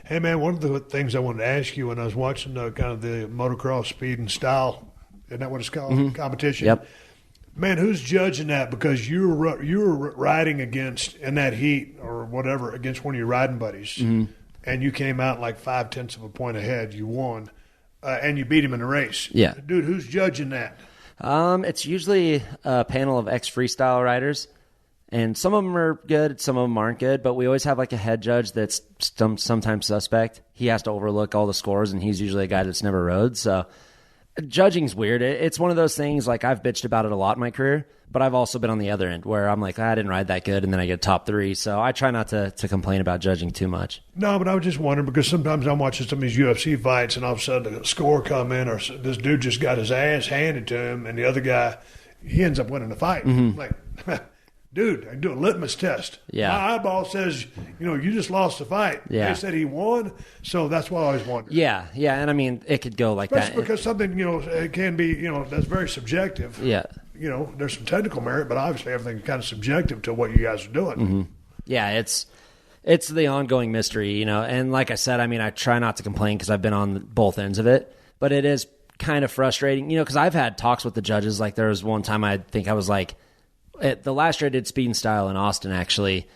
Hey, man, one of the things I wanted to ask you when I was watching kind of the motocross speed and style, isn't that what it's called, competition? Yep. Man, who's judging that? Because you were riding against, in that heat or whatever, against one of your riding buddies, and you came out like 0.5 of a point ahead. You won, and you beat him in the race. Yeah. Dude, who's judging that? It's usually a panel of ex-freestyle riders. And some of them are good, some of them aren't good, but we always have like a head judge that's sometimes suspect. He has to overlook all the scores, and he's usually a guy that's never rode. So judging's weird. It's one of those things, like, I've bitched about it a lot in my career, but I've also been on the other end where I'm like, I didn't ride that good, and then I get top 3. So I try not to complain about judging too much. No, but I was just wondering because sometimes I'm watching some of these UFC fights, and all of a sudden a score come in, or this dude just got his ass handed to him, and the other guy, he ends up winning the fight. Like, dude, I do a litmus test. Yeah. My eyeball says, you just lost the fight. Yeah. They said he won, so that's why I always wondered. Yeah, and I mean, it could go like Especially that. because something, it can be, that's very subjective. Yeah. There's some technical merit, but obviously everything's kind of subjective to what you guys are doing. Yeah, it's the ongoing mystery, and like I said, I mean, I try not to complain because I've been on both ends of it, but it is kind of frustrating, because I've had talks with the judges. Like, there was one time I think I was like, at the last year I did speed and style in Austin, actually,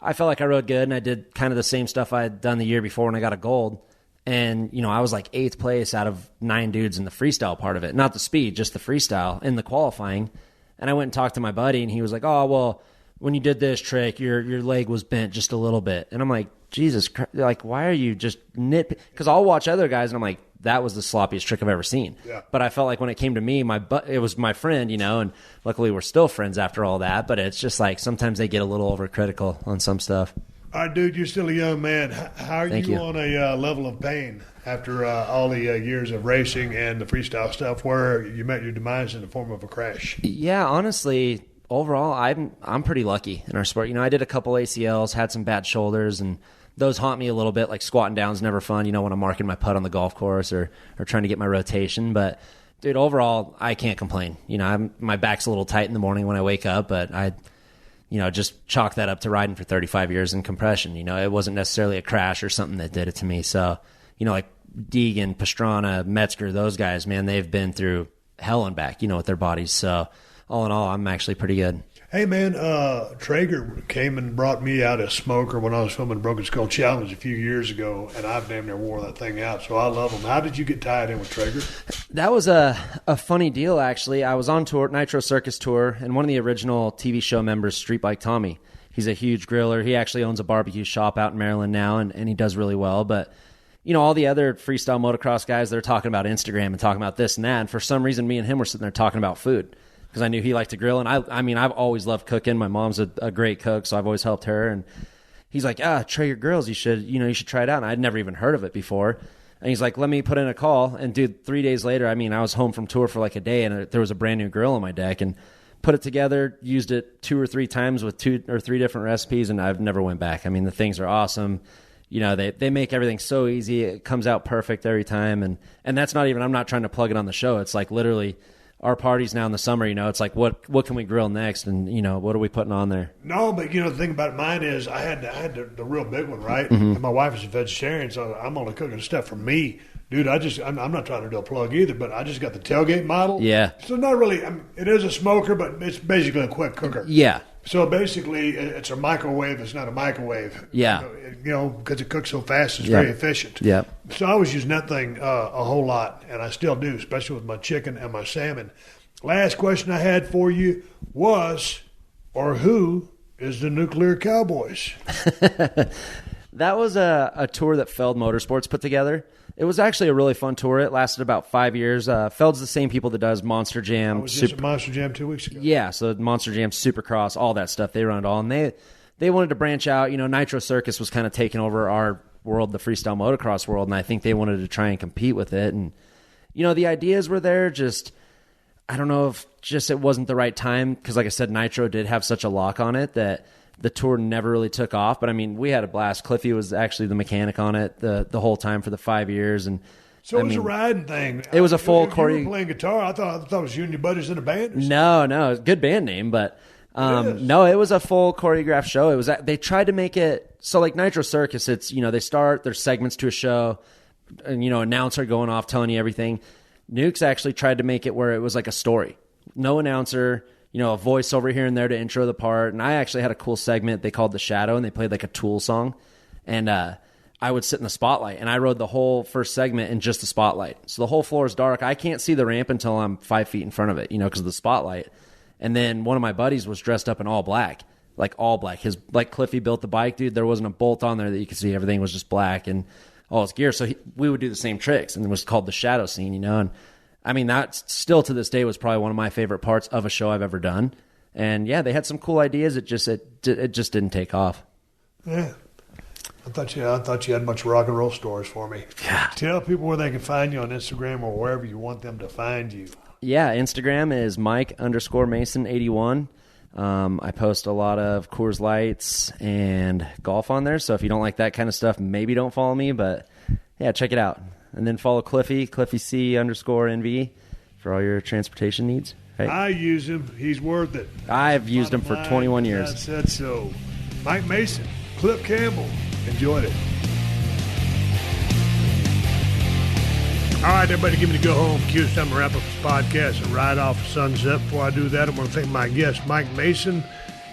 I felt like I rode good, and I did kind of the same stuff I had done the year before when I got a gold. And, I was like 8th place out of 9 dudes in the freestyle part of it. Not the speed, just the freestyle in the qualifying. And I went and talked to my buddy, and he was like, oh, well, when you did this trick, your leg was bent just a little bit. And I'm like, Jesus Christ, like, why are you just nitpicking? Because I'll watch other guys, and I'm like, that was the sloppiest trick I've ever seen. Yeah. But I felt like when it came to me, it was my friend, and luckily we're still friends after all that. But it's just like sometimes they get a little overcritical on some stuff. All right, dude, you're still a young man. How are you on a level of pain after all the years of racing and the freestyle stuff where you met your demise in the form of a crash? Yeah, honestly, overall, I'm pretty lucky in our sport. I did a couple ACLs, had some bad shoulders, and those haunt me a little bit. Like, squatting down is never fun, when I'm marking my putt on the golf course or trying to get my rotation. But Dude, overall, I can't complain. My back's a little tight in the morning when I wake up, but I, just chalk that up to riding for 35 years in compression. It wasn't necessarily a crash or something that did it to me. So, like Deegan, Pastrana, Metzger, those guys, man, they've been through hell and back, with their bodies. So all in all, I'm actually pretty good. Hey, man, Traeger came and brought me out a smoker when I was filming Broken Skull Challenge a few years ago, and I've damn near wore that thing out, so I love them. How did you get tied in with Traeger? That was a funny deal, actually. I was on tour, Nitro Circus tour, and one of the original TV show members, Street Bike Tommy, he's a huge griller. He actually owns a barbecue shop out in Maryland now, and he does really well. But, all the other freestyle motocross guys, they're talking about Instagram and talking about this and that, and for some reason, me and him were sitting there talking about food. Because I knew he liked to grill, and I've always loved cooking. My mom's a great cook, so I've always helped her. And he's like, Traeger Grills, you should try it out. And I'd never even heard of it before. And he's like, let me put in a call. And dude, 3 days later, I was home from tour for like a day, and there was a brand new grill on my deck, and put it together, used it 2 or 3 times with 2 or 3 different recipes, and I've never went back. The things are awesome. They make everything so easy. It comes out perfect every time. And that's not even, I'm not trying to plug it on the show. It's like literally our parties now in the summer, it's like, what can we grill next? And, what are we putting on there? No, but, the thing about mine is I had the real big one, right? Mm-hmm. And my wife is a vegetarian, so I'm only cooking stuff for me. Dude, I'm not trying to do a plug either, but I just got the tailgate model. Yeah. So not really, it is a smoker, but it's basically a quick cooker. Yeah. So basically, it's a microwave. It's not a microwave. Yeah. Because it cooks so fast, it's very efficient. Yeah. So I was using that thing a whole lot, and I still do, especially with my chicken and my salmon. Last question I had for you was, or who is the Nuclear Cowboys? That was a tour that Feld Motorsports put together. It was actually a really fun tour. It lasted about 5 years. Feld's the same people that does Monster Jam. I was just at Monster Jam 2 weeks ago. Yeah, so Monster Jam, Supercross, all that stuff. They run it all. And they wanted to branch out. Nitro Circus was kind of taking over our world, the freestyle motocross world, and I think they wanted to try and compete with it. And, the ideas were there, just I don't know if just it wasn't the right time because, like I said, Nitro did have such a lock on it that the tour never really took off. But, we had a blast. Cliffy was actually the mechanic on it the whole time for the 5 years. And so it was a riding thing. It was a full you were playing guitar. I thought it was you and your buddies in a band. Or no, good band name, but no, it was a full choreographed show. It was they tried to make it so like Nitro Circus. It's they start there's segments to a show, and announcer going off telling you everything. Nukes actually tried to make it where it was like a story, no announcer. A voice over here and there to intro the part. And I actually had a cool segment they called The Shadow, and they played like a Tool song. And I would sit in the spotlight, and I rode the whole first segment in just the spotlight. So the whole floor is dark. I can't see the ramp until I'm 5 feet in front of it, because of the spotlight. And then one of my buddies was dressed up in all black, like all black. Like Cliffy built the bike, dude. There wasn't a bolt on there that you could see. Everything was just black and all his gear. So we would do the same tricks, and it was called The Shadow scene, And that still to this day was probably one of my favorite parts of a show I've ever done. And yeah, they had some cool ideas. It just didn't take off. Yeah. I thought you had a bunch of rock and roll stories for me. Yeah. Tell people where they can find you on Instagram or wherever you want them to find you. Yeah, Instagram is Mike_Mason81. I post a lot of Coors Lights and golf on there. So if you don't like that kind of stuff, maybe don't follow me. But yeah, check it out. And then follow CliffyC_NV for all your transportation needs. Right? I use him. He's worth it. I've used him for 21 years. I said so. Mike Mason, Cliff Campbell. Enjoyed it. All right, everybody, give me the go home cue. It's time to wrap up this podcast and ride off the sunset. Before I do that, I want to thank my guest, Mike Mason,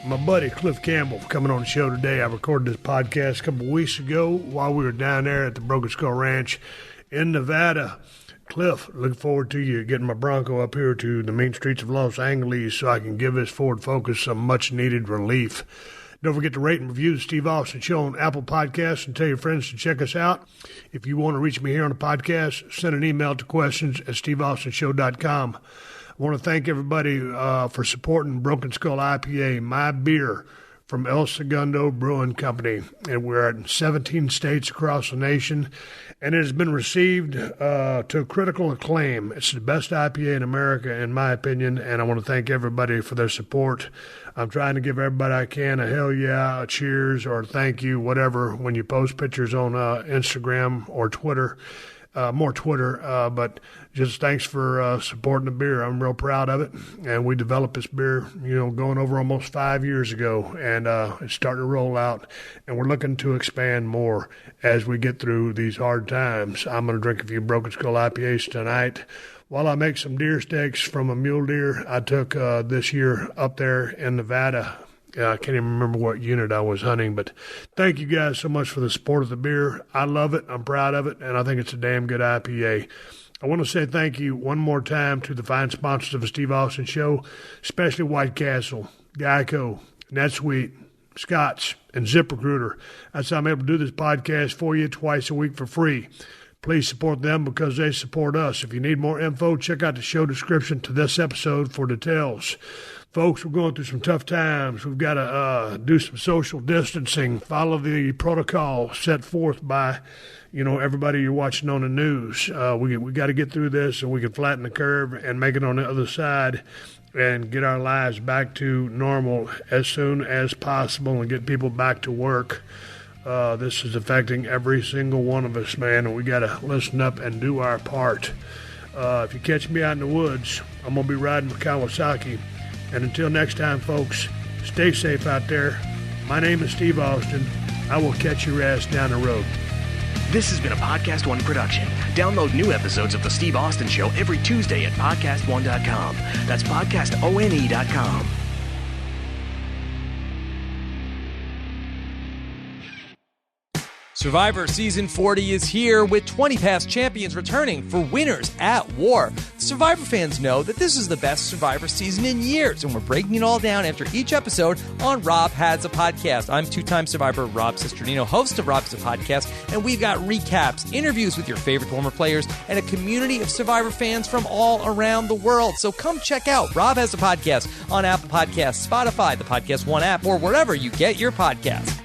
and my buddy, Cliff Campbell, for coming on the show today. I recorded this podcast a couple of weeks ago while we were down there at the Broken Skull Ranch in Nevada. Cliff, looking forward to you getting my Bronco up here to the main streets of Los Angeles so I can give this Ford Focus some much-needed relief. Don't forget to rate and review the Steve Austin Show on Apple Podcasts and tell your friends to check us out. If you want to reach me here on the podcast, send an email to questions@steveaustinshow.com. I want to thank everybody for supporting Broken Skull IPA, my beer from El Segundo Brewing Company. And we're in 17 states across the nation. And it has been received to critical acclaim. It's the best IPA in America, in my opinion, and I want to thank everybody for their support. I'm trying to give everybody I can a hell yeah, a cheers, or a thank you, whatever, when you post pictures on Instagram or Twitter. more Twitter, but just thanks for supporting the beer. I'm real proud of it. And we developed this beer, going over almost 5 years ago, and it's starting to roll out. And we're looking to expand more as we get through these hard times. I'm going to drink a few Broken Skull IPAs tonight while I make some deer steaks from a mule deer I took this year up there in Nevada. I can't even remember what unit I was hunting, but thank you guys so much for the support of the beer. I love it. I'm proud of it, and I think it's a damn good IPA. I want to say thank you one more time to the fine sponsors of the Steve Austin Show, especially White Castle, Geico, NetSuite, Scott's, and ZipRecruiter. That's how I'm able to do this podcast for you twice a week for free. Please support them because they support us. If you need more info, check out the show description to this episode for details. Folks, we're going through some tough times. We've got to do some social distancing, follow the protocol set forth by, everybody you're watching on the news. We got to get through this so we can flatten the curve and make it on the other side and get our lives back to normal as soon as possible and get people back to work. This is affecting every single one of us, man, and we got to listen up and do our part. If you catch me out in the woods, I'm going to be riding with Kawasaki. And until next time, folks, stay safe out there. My name is Steve Austin. I will catch your ass down the road. This has been a Podcast One production. Download new episodes of The Steve Austin Show every Tuesday at PodcastOne.com. That's PodcastOne.com. Survivor Season 40 is here with 20 past champions returning for Winners at War. Survivor fans know that this is the best Survivor season in years, and we're breaking it all down after each episode on Rob Has a Podcast. I'm two-time Survivor Rob Cesternino, host of Rob Has a Podcast, and we've got recaps, interviews with your favorite former players, and a community of Survivor fans from all around the world. So come check out Rob Has a Podcast on Apple Podcasts, Spotify, the Podcast One app, or wherever you get your podcasts.